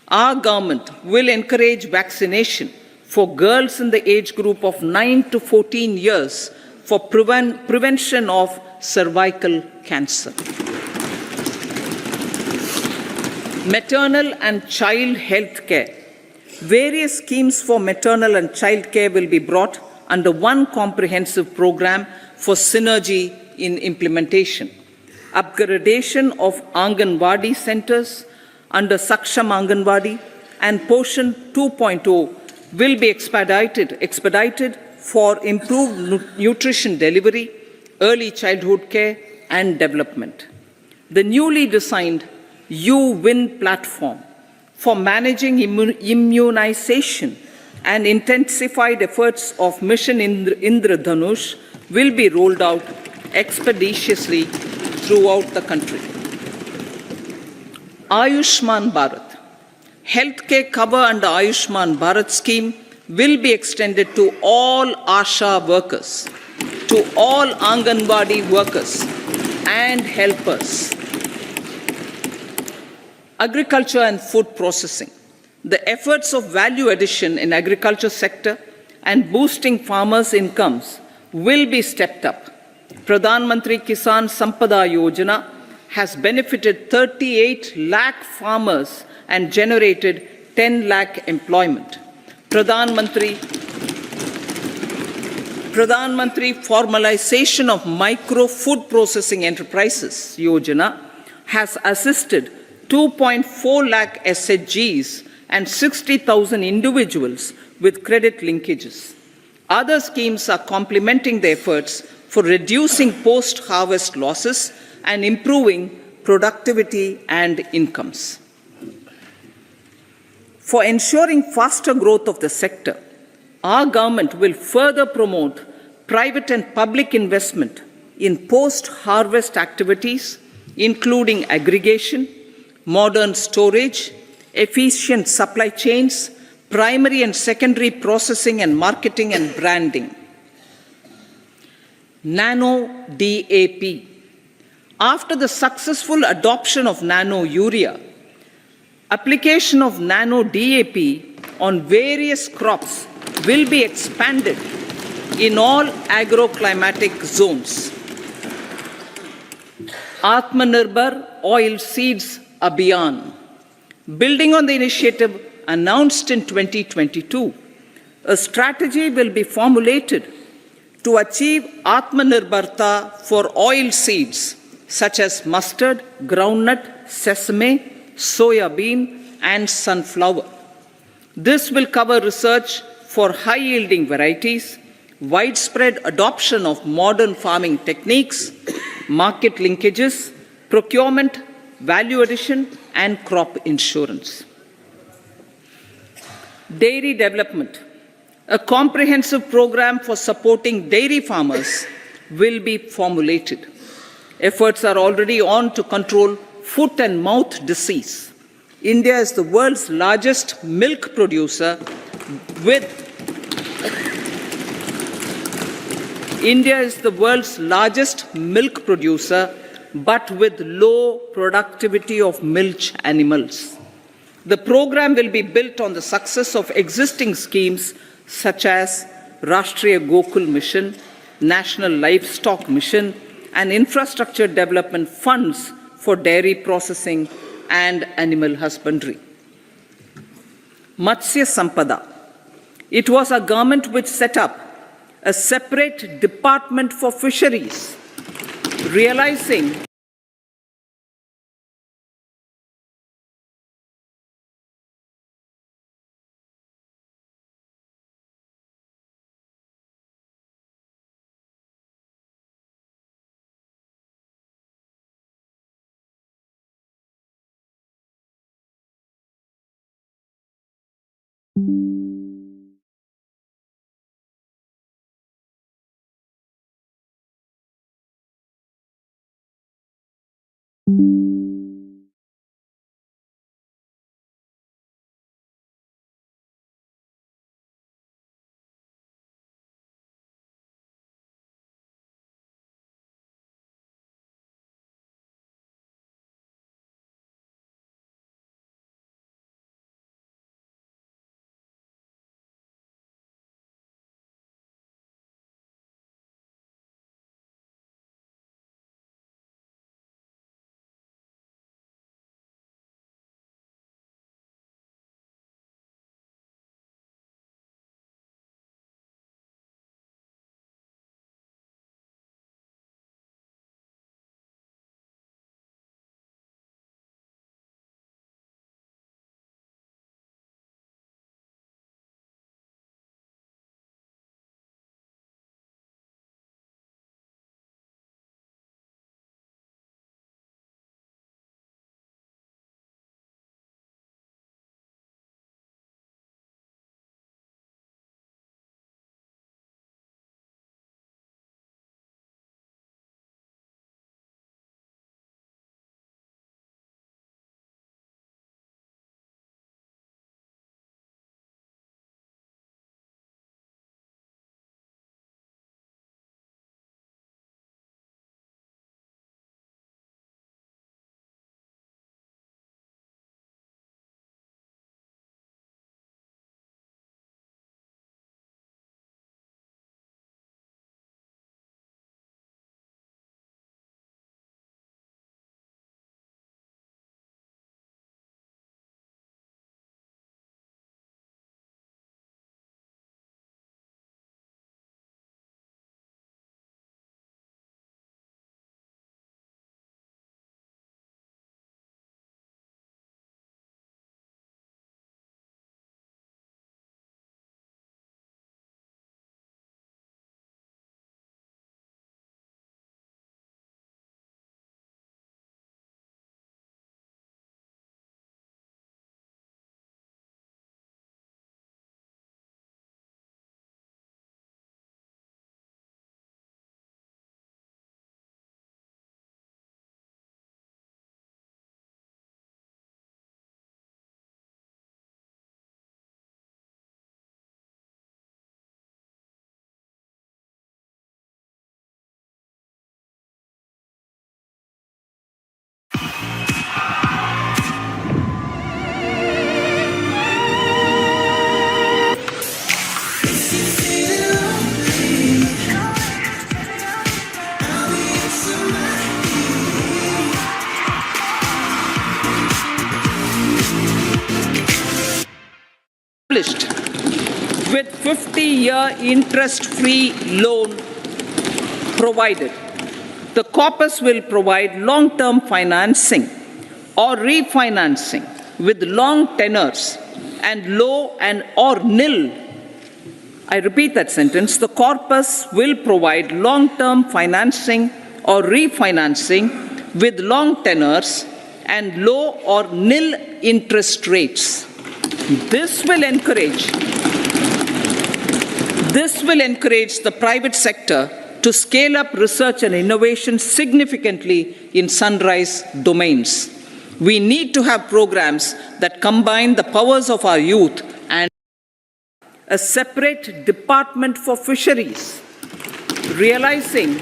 Our government will encourage vaccination for girls in the age group of 9 to 14 years for prevention of cervical cancer. Maternal and child health care. Various schemes for maternal and child care will be brought under one comprehensive program for synergy in implementation. Upgradation of Anganwadi centers under Saksham Anganwadi and Poshan 2.0 will be expedited for improved nutrition delivery, early childhood care and development. The newly designed U-Win platform for managing immunization and intensified efforts of Mission Indradhanush will be rolled out expeditiously throughout the country. Ayushman Bharat. Healthcare cover under Ayushman Bharat scheme will be extended to all ASHA workers, to all Anganwadi workers and helpers. Agriculture and food processing. The efforts of value addition in agriculture sector and boosting farmers' incomes will be stepped up. Pradhan Mantri Kisan Sampada Yojana has benefited 38 lakh farmers and generated 10 lakh employment. Pradhan Mantri Formalization of Micro Food Processing Enterprises Yojana has assisted 2.4 lakh SHGs and 60,000 individuals with credit linkages. Other schemes are complementing the efforts for reducing post-harvest losses and improving productivity and incomes. For ensuring faster growth of the sector, our government will further promote private and public investment in post-harvest activities, including aggregation, modern storage, efficient supply chains, primary and secondary processing and marketing and branding. Nano DAP. After the successful adoption of nano urea, application of nano DAP on various crops will be expanded in all agroclimatic zones. Atmanirbhar Oil Seeds Abhiyan. Building on the initiative announced in 2022, a strategy will be formulated to achieve Atmanirbharta for oil seeds such as mustard, groundnut, sesame, soya bean, and sunflower. This will cover research for high-yielding varieties, widespread adoption of modern farming techniques, market linkages, procurement, value addition, and crop insurance. Dairy development. A comprehensive program for supporting dairy farmers will be formulated. Efforts are already on to control foot and mouth disease. India is the world's largest milk producer but with low productivity of milch animals. The program will be built on the success of existing schemes such as Rashtriya Gokul Mission, National Livestock Mission, and infrastructure development funds for dairy processing and animal husbandry. Matsya Sampada. It was our government which set up a separate department for fisheries, realizing with 50-year interest-free loan provided. The corpus will provide long-term financing or refinancing with long tenors and low and or nil. I repeat that sentence. The corpus will provide long-term financing or refinancing with long tenors and low or nil interest rates. This will encourage the private sector to scale up research and innovation significantly in sunrise domains. We need to have programs that combine the powers of our youth and a separate department for fisheries, realizing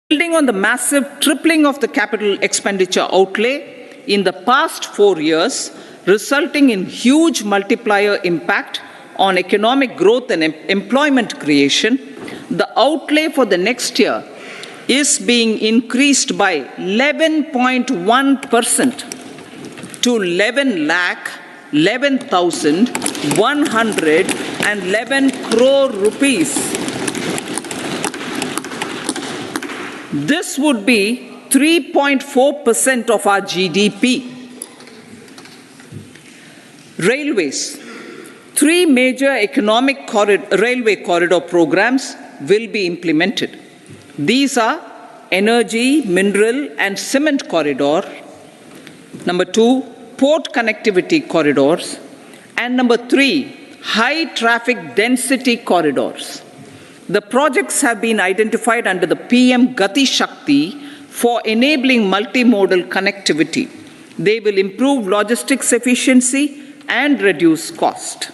building on the massive tripling of the capital expenditure outlay in the past 4 years, resulting in huge multiplier impact on economic growth and employment creation, the outlay for the next year is being increased by 11.1% to 11,111 crore rupees. This would be 3.4% of our GDP. Railways. 3 major railway corridor programs will be implemented. These are energy, mineral and cement corridor. Number 2, port connectivity corridors. And number 3, high traffic density corridors. The projects have been identified under the PM Gati Shakti for enabling multimodal connectivity. They will improve logistics efficiency and reduce cost.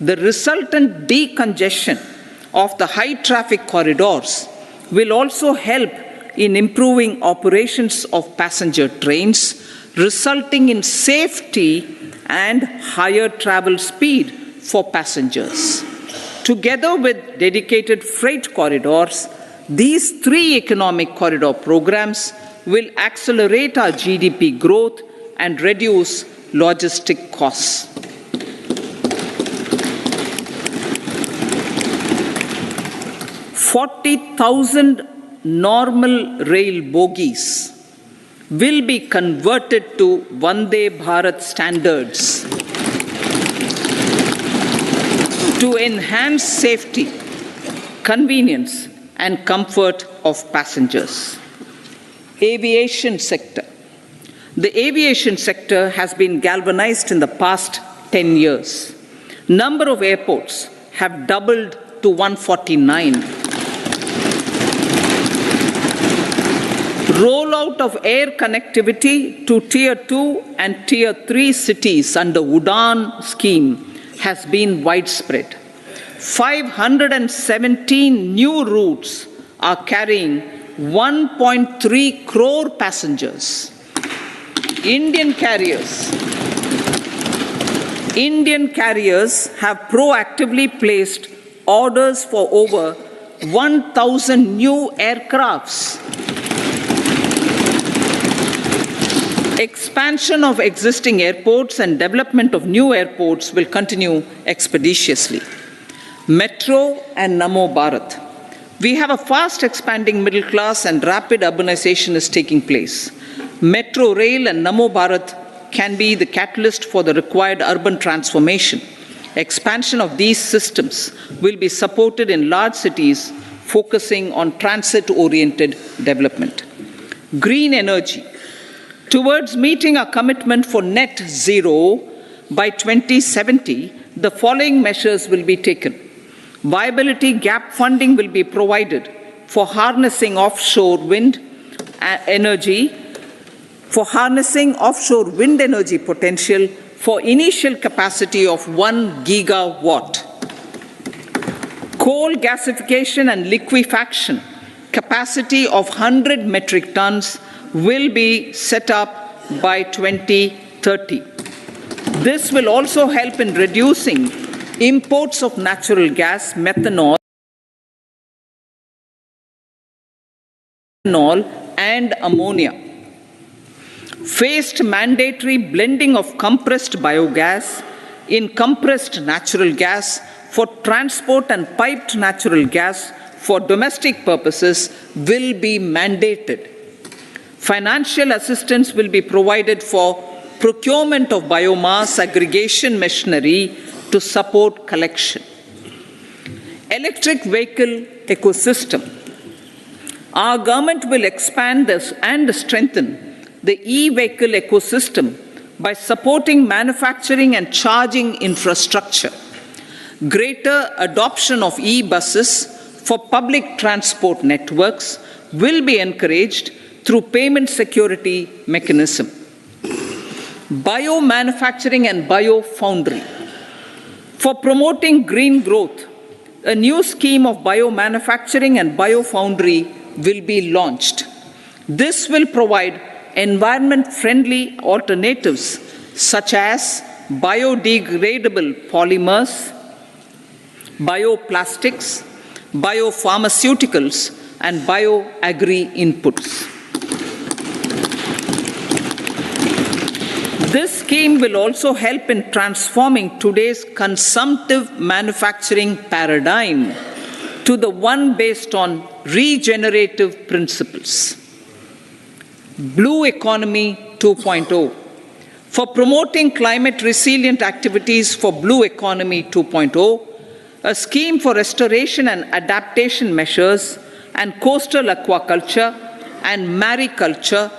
The resultant decongestion of the high traffic corridors will also help in improving operations of passenger trains, resulting in safety and higher travel speed for passengers. Together with dedicated freight corridors, these 3 economic corridor programs will accelerate our GDP growth and reduce logistic costs. 40,000 normal rail bogies will be converted to Vande Bharat standards to enhance safety, convenience, and comfort of passengers. Aviation sector. The aviation sector has been galvanized in the past 10 years. Number of airports have doubled to 149. Rollout of air connectivity to Tier 2 and Tier 3 cities under UDAN scheme has been widespread. 517 new routes are carrying 1.3 crore passengers. Indian carriers have proactively placed orders for over 1,000 new aircrafts. Expansion of existing airports and development of new airports will continue expeditiously. Metro and Namo Bharat. We have a fast expanding middle class and rapid urbanization is taking place. Metro rail and Namo Bharat can be the catalyst for the required urban transformation. Expansion of these systems will be supported in large cities, focusing on transit-oriented development. Green energy. Towards meeting our commitment for net zero by 2070, the following measures will be taken. Viability gap funding will be provided for harnessing offshore wind energy potential for initial capacity of 1 gigawatt. Coal gasification and liquefaction capacity of 100 metric tons will be set up by 2030. This will also help in reducing imports of natural gas, methanol, and ammonia. Phased mandatory blending of compressed biogas in compressed natural gas for transport and piped natural gas for domestic purposes will be mandated. Financial assistance will be provided for procurement of biomass, aggregation machinery, to support collection. Electric vehicle ecosystem. Our government will expand this and strengthen the e-vehicle ecosystem by supporting manufacturing and charging infrastructure. Greater adoption of e-buses for public transport networks will be encouraged through payment security mechanism. Biomanufacturing and biofoundry. For promoting green growth, a new scheme of biomanufacturing and biofoundry will be launched. This will provide environment-friendly alternatives such as biodegradable polymers, bioplastics, biopharmaceuticals, and bioagri-inputs. This scheme will also help in transforming today's consumptive manufacturing paradigm to the one based on regenerative principles. Blue Economy 2.0. For promoting climate-resilient activities for Blue Economy 2.0, a scheme for restoration and adaptation measures and coastal aquaculture and mariculture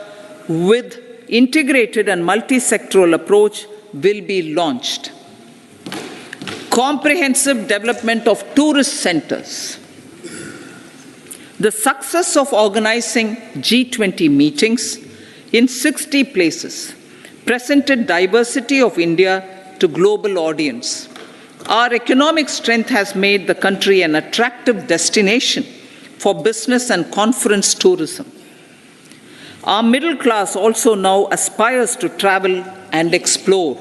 with integrated and multi-sectoral approach will be launched. Comprehensive development of tourist centers. The success of organizing G20 meetings in 60 places presented diversity of India to global audience. Our economic strength has made the country an attractive destination for business and conference tourism. Our middle class also now aspires to travel and explore.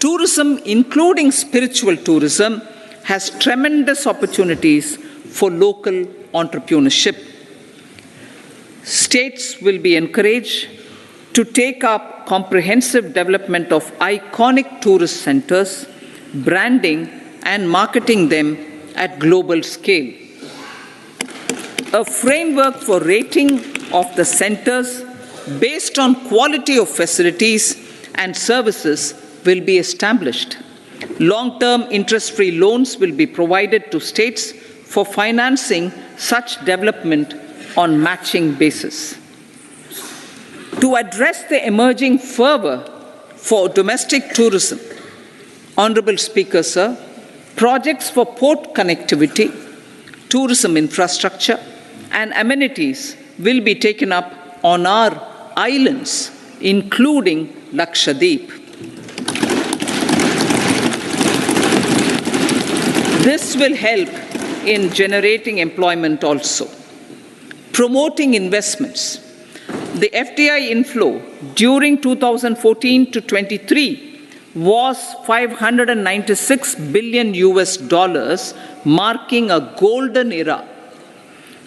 Tourism, including spiritual tourism, has tremendous opportunities for local entrepreneurship. States will be encouraged to take up comprehensive development of iconic tourist centers, branding and marketing them at global scale. A framework for rating of the centers based on quality of facilities and services will be established. Long-term interest-free loans will be provided to states for financing such development on matching basis. To address the emerging fervor for domestic tourism, Honorable Speaker, sir, projects for port connectivity, tourism infrastructure, and amenities will be taken up on our islands, including Lakshadweep. This will help in generating employment also. Promoting investments. The FDI inflow during 2014 to 23 was $596 billion, marking a golden era.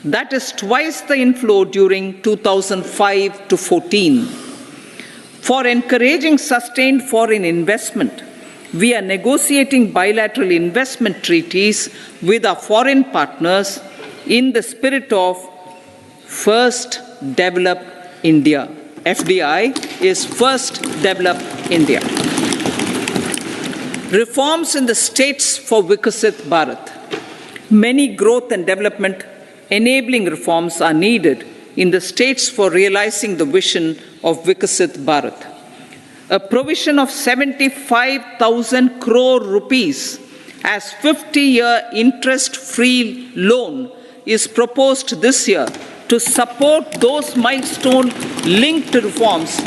That is twice the inflow during 2005 to 14. For encouraging sustained foreign investment, we are negotiating bilateral investment treaties with our foreign partners in the spirit of First Develop India. FDI is First Develop India. Reforms in the states for Vikasit Bharat. Many growth and development enabling reforms are needed in the states for realizing the vision of Vikasit Bharat. A provision of 75,000 crore rupees as 50-year interest-free loan is proposed this year to support those milestone-linked reforms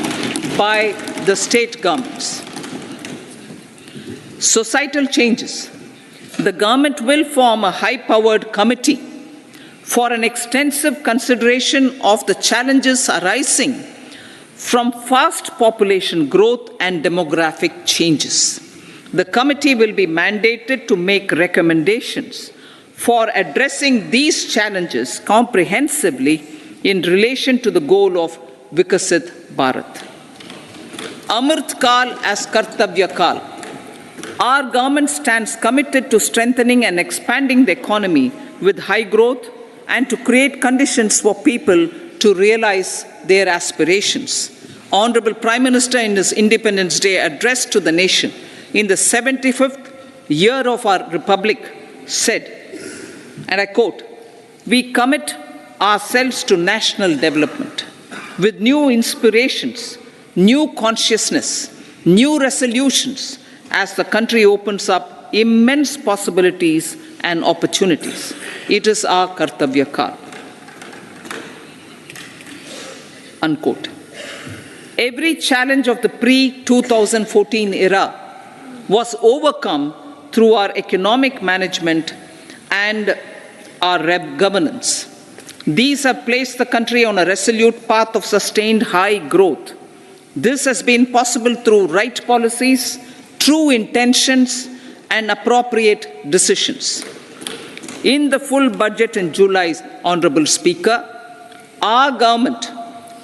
by the state governments. Societal changes. The government will form a high-powered committee for an extensive consideration of the challenges arising from fast population growth and demographic changes. The committee will be mandated to make recommendations for addressing these challenges comprehensively in relation to the goal of Vikasit Bharat. Amrit Kal as Kartavya Kal. Our government stands committed to strengthening and expanding the economy with high growth and to create conditions for people to realize their aspirations. Honorable Prime Minister, in his Independence Day address to the nation in the 75th year of our republic, said, and I quote, "We commit ourselves to national development with new inspirations, new consciousness, new resolutions as the country opens up immense possibilities and opportunities. It is our Kartavya Kal." Unquote. Every challenge of the pre-2014 era was overcome through our economic management and our governance. These have placed the country on a resolute path of sustained high growth. This has been possible through right policies, true intentions, and appropriate decisions. In the full budget in July, Honorable Speaker, our government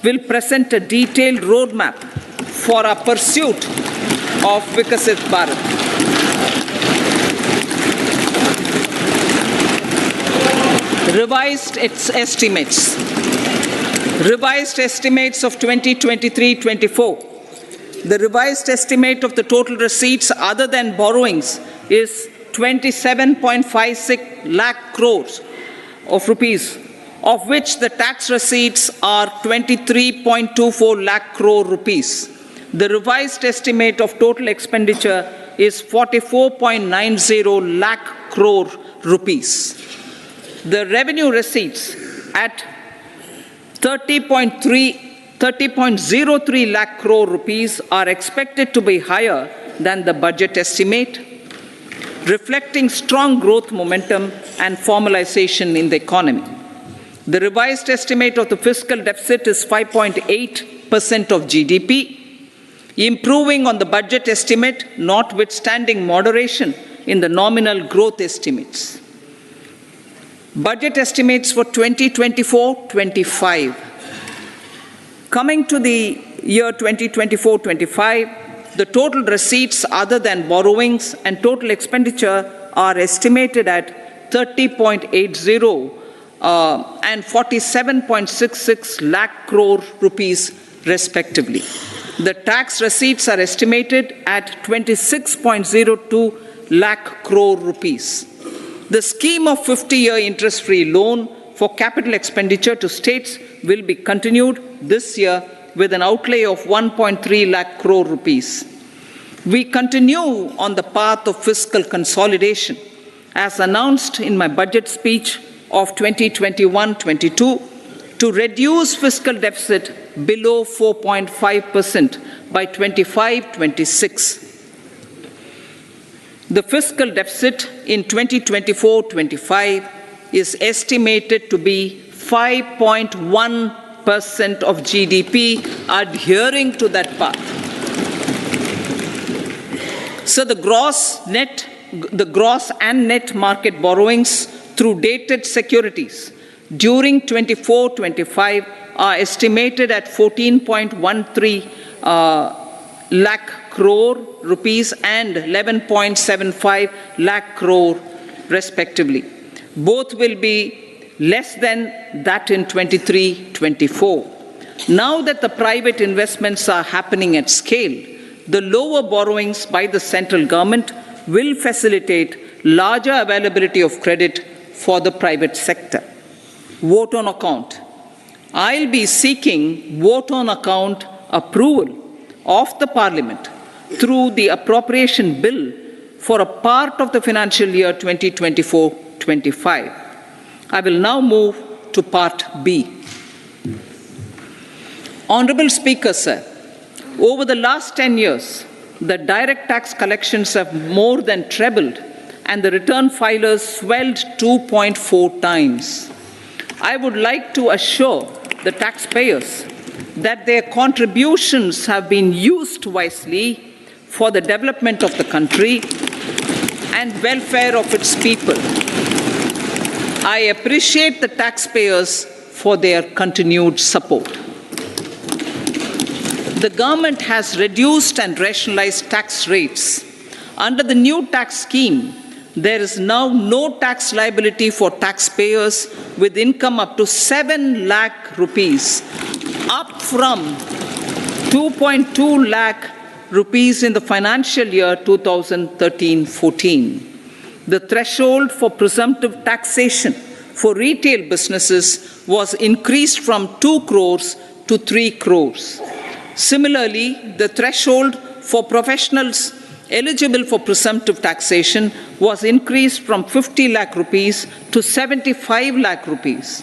will present a detailed roadmap for our pursuit of Vikasit Bharat. Revised estimates of 2023-24. The revised estimate of the total receipts other than borrowings is 27.56 lakh crores of rupees, of which the tax receipts are 23.24 lakh crore rupees. The revised estimate of total expenditure is 44.90 lakh crore rupees. The revenue receipts at 30.03 lakh crore rupees are expected to be higher than the budget estimate, reflecting strong growth momentum and formalization in the economy. The revised estimate of the fiscal deficit is 5.8% of GDP, improving on the budget estimate, notwithstanding moderation in the nominal growth estimates. Budget estimates for 2024-25. Coming to the year 2024-25, the total receipts other than borrowings and total expenditure are estimated at 30.80 and 47.66 lakh crore rupees respectively. The tax receipts are estimated at 26.02 lakh crore rupees. The scheme of 50-year interest-free loan for capital expenditure to states will be continued this year with an outlay of 1.3 lakh crore rupees. We continue on the path of fiscal consolidation, as announced in my budget speech of 2021-22, to reduce fiscal deficit below 4.5% by 25-26. The fiscal deficit in 2024-25 is estimated to be 5.1% of GDP, adhering to that path. So the gross and net market borrowings through dated securities during 24-25 are estimated at 14.13 lakh crore rupees and 11.75 lakh crore respectively. Both will be less than that in 23-24. Now that the private investments are happening at scale, the lower borrowings by the central government will facilitate larger availability of credit for the private sector. Vote on account. I'll be seeking vote on account approval of the Parliament through the appropriation bill for a part of the financial year 2024-25. I will now move to Part B. Honorable Speaker, sir, over the last 10 years, the direct tax collections have more than trebled and the return filers swelled 2.4 times. I would like to assure the taxpayers that their contributions have been used wisely for the development of the country and welfare of its people. I appreciate the taxpayers for their continued support. The government has reduced and rationalized tax rates. Under the new tax scheme, there is now no tax liability for taxpayers with income up to 7 lakh rupees, up from 2.2 lakh rupees in the financial year 2013-14. The threshold for presumptive taxation for retail businesses was increased from 2 crores to 3 crores. Similarly, the threshold for professionals eligible for presumptive taxation was increased from 50 lakh rupees to 75 lakh rupees.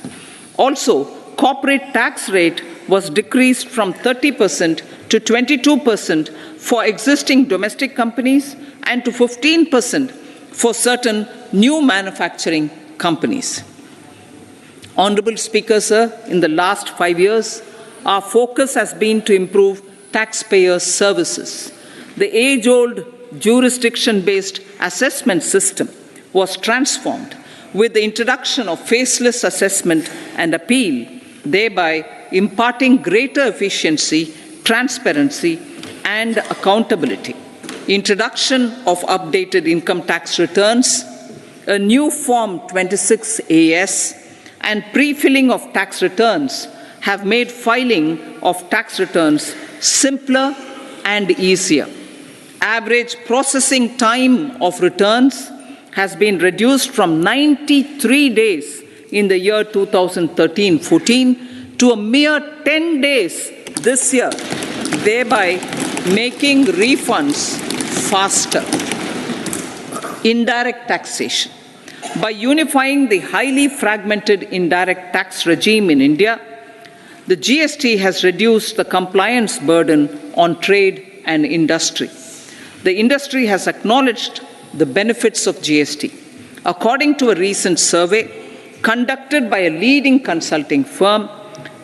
Also, corporate tax rate was decreased from 30% to 22% for existing domestic companies and to 15% for certain new manufacturing companies. Honorable Speaker, sir, in the last 5 years, our focus has been to improve taxpayer services. The age-old jurisdiction-based assessment system was transformed with the introduction of faceless assessment and appeal, thereby imparting greater efficiency, transparency, and accountability. Introduction of updated income tax returns, a new Form 26AS, and pre-filling of tax returns have made filing of tax returns simpler and easier. Average processing time of returns has been reduced from 93 days in the year 2013-14 to a mere 10 days this year, thereby making refunds faster. Indirect taxation. By unifying the highly fragmented indirect tax regime in India, the GST has reduced the compliance burden on trade and industry. The industry has acknowledged the benefits of GST. According to a recent survey conducted by a leading consulting firm,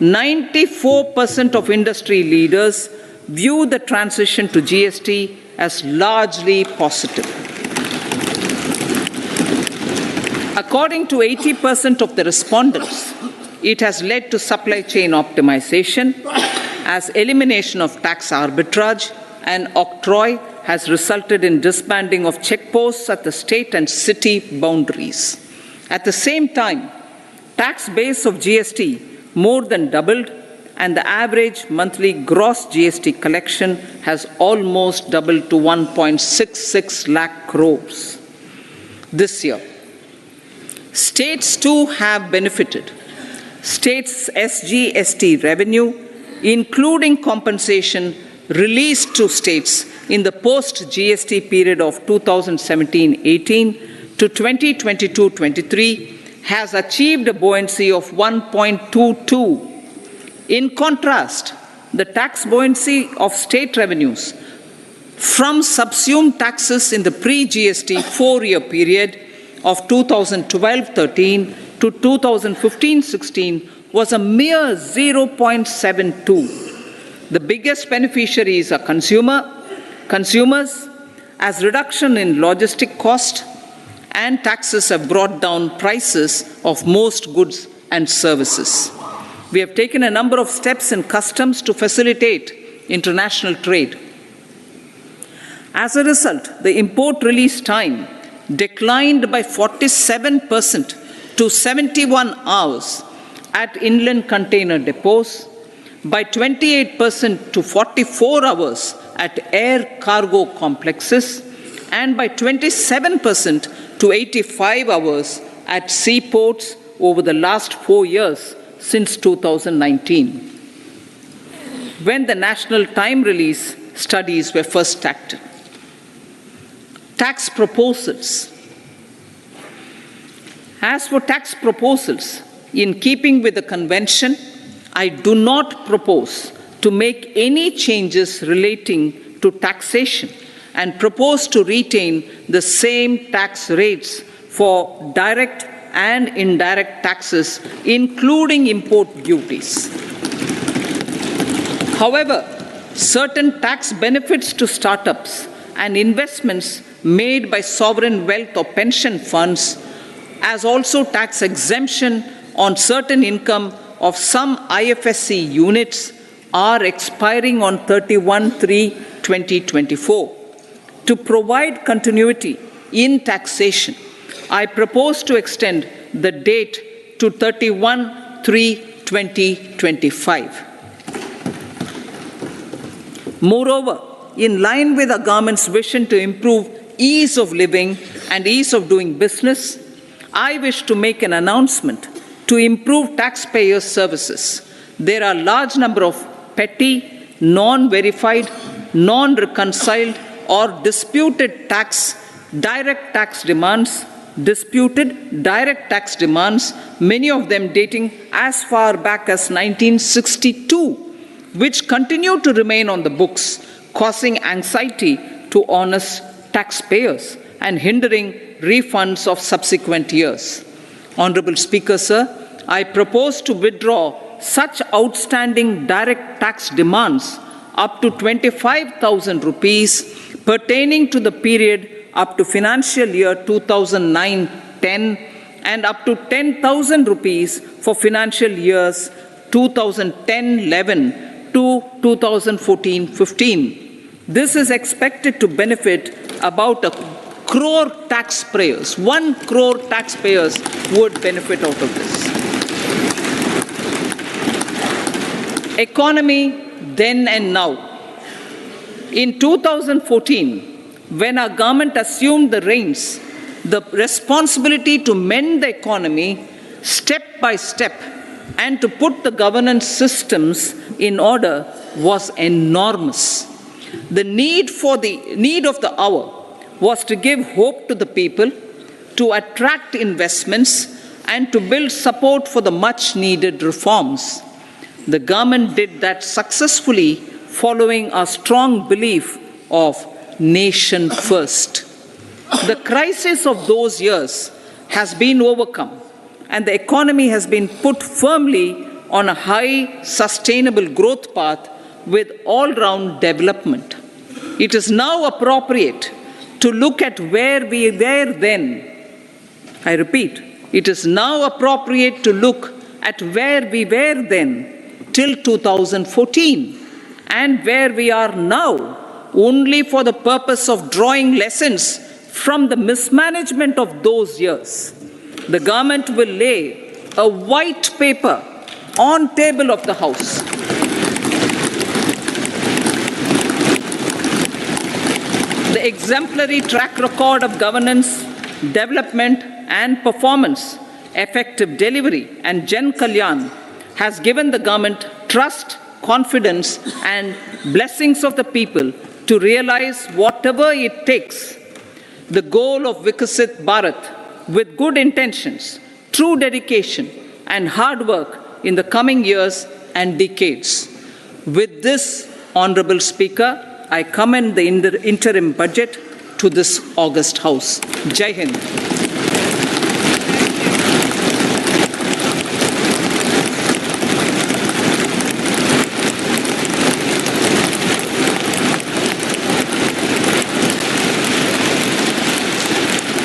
94% of industry leaders view the transition to GST as largely positive. According to 80% of the respondents, it has led to supply chain optimization, as elimination of tax arbitrage and octroi has resulted in disbanding of checkposts at the state and city boundaries. At the same time, tax base of GST more than doubled, and the average monthly gross GST collection has almost doubled to 1.66 lakh crores this year. States too have benefited. States' SGST revenue, including compensation released to states in the post-GST period of 2017-18 to 2022-23, has achieved a buoyancy of 1.22. In contrast, the tax buoyancy of state revenues from subsumed taxes in the pre-GST 4-year period of 2012-13 to 2015-16 was a mere 0.72. The biggest beneficiaries are consumers, as reduction in logistic cost and taxes have brought down prices of most goods and services. We have taken a number of steps in customs to facilitate international trade. As a result, the import release time declined by 47% to 71 hours at inland container depots, by 28% to 44 hours at air cargo complexes, and by 27% to 85 hours at seaports over the last 4 years since 2019, when the national time release studies were first started. Tax proposals. As for tax proposals, in keeping with the convention, I do not propose to make any changes relating to taxation and propose to retain the same tax rates for direct and indirect taxes, including import duties. However, certain tax benefits to startups and investments made by sovereign wealth or pension funds, as also tax exemption on certain income of some IFSC units, are expiring on 31/3/2024. To provide continuity in taxation, I propose to extend the date to 31/3/2025. Moreover, in line with the government's vision to improve ease of living and ease of doing business, I wish to make an announcement to improve taxpayer services. There are a large number of petty, non-verified, non-reconciled or disputed direct tax demands, many of them dating as far back as 1962, which continue to remain on the books, causing anxiety to honest taxpayers and hindering refunds of subsequent years. Honorable Speaker, sir, I propose to withdraw such outstanding direct tax demands up to 25,000 rupees pertaining to the period up to financial year 2009-10 and up to 10,000 rupees for financial years 2010-11 to 2014-15. This is expected to benefit about 1 crore taxpayers. 1 crore taxpayers would benefit out of this. Economy then and now. In 2014, when our government assumed the reins, the responsibility to mend the economy step by step and to put the governance systems in order was enormous. The need of the hour was to give hope to the people, to attract investments, and to build support for the much-needed reforms. The government did that successfully, following a strong belief of nation first. The crisis of those years has been overcome, and the economy has been put firmly on a high, sustainable growth path with all-round development. It is now appropriate to look at where we were then. I repeat, it is now appropriate to look at where we were then till 2014 and where we are now, only for the purpose of drawing lessons from the mismanagement of those years. The government will lay a white paper on table of the House. The exemplary track record of governance, development and performance, effective delivery and Jan Kalyan has given the government trust, confidence and blessings of the people to realize whatever it takes. The goal of Vikasit Bharat with good intentions, true dedication and hard work in the coming years and decades. With this, Honorable Speaker, I commend the interim budget to this august House. Jai Hind.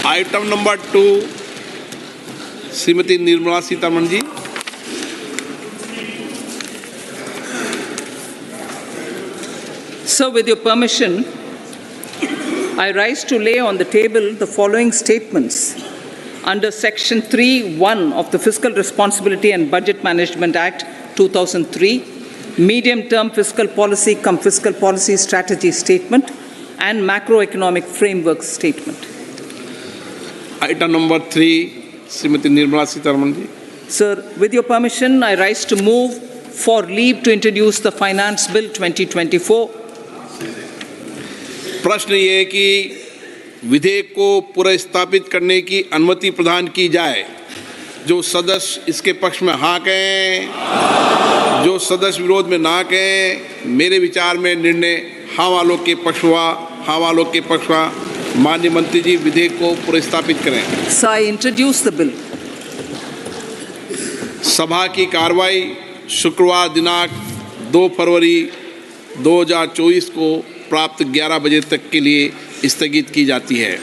Item number 2 Shrimati Nirmala Sitharaman ji. So, with your permission, I rise to lay on the table the following statements. Under Section 3(1) of the Fiscal Responsibility and Budget Management Act 2003, medium-term fiscal policy fiscal policy strategy statement and macroeconomic framework statement. Item number 3, Srimati Nirmala Sitaraman ji. Sir, with your permission, I rise to move for leave to introduce the Finance Bill 2024. प्रश्न ये है कि विधेयक को पुनर्स्थापित करने की अनुमति प्रदान की जाए। जो सदस्य इसके पक्ष में हाँ कहें, जो सदस्य विरोध में ना कहें। मेरे विचार में निर्णय हाँ वालों के पक्ष हुआ, हाँ वालों के पक्ष हुआ। माननीय मंत्री जी विधेयक को पुनर्स्थापित करें। So I introduce the bill. सभा की कार्रवाई शुक्रवार दिनांक 2 फरवरी 2024 को प्राप्त 11 बजे तक के लिए स्थगित की जाती है।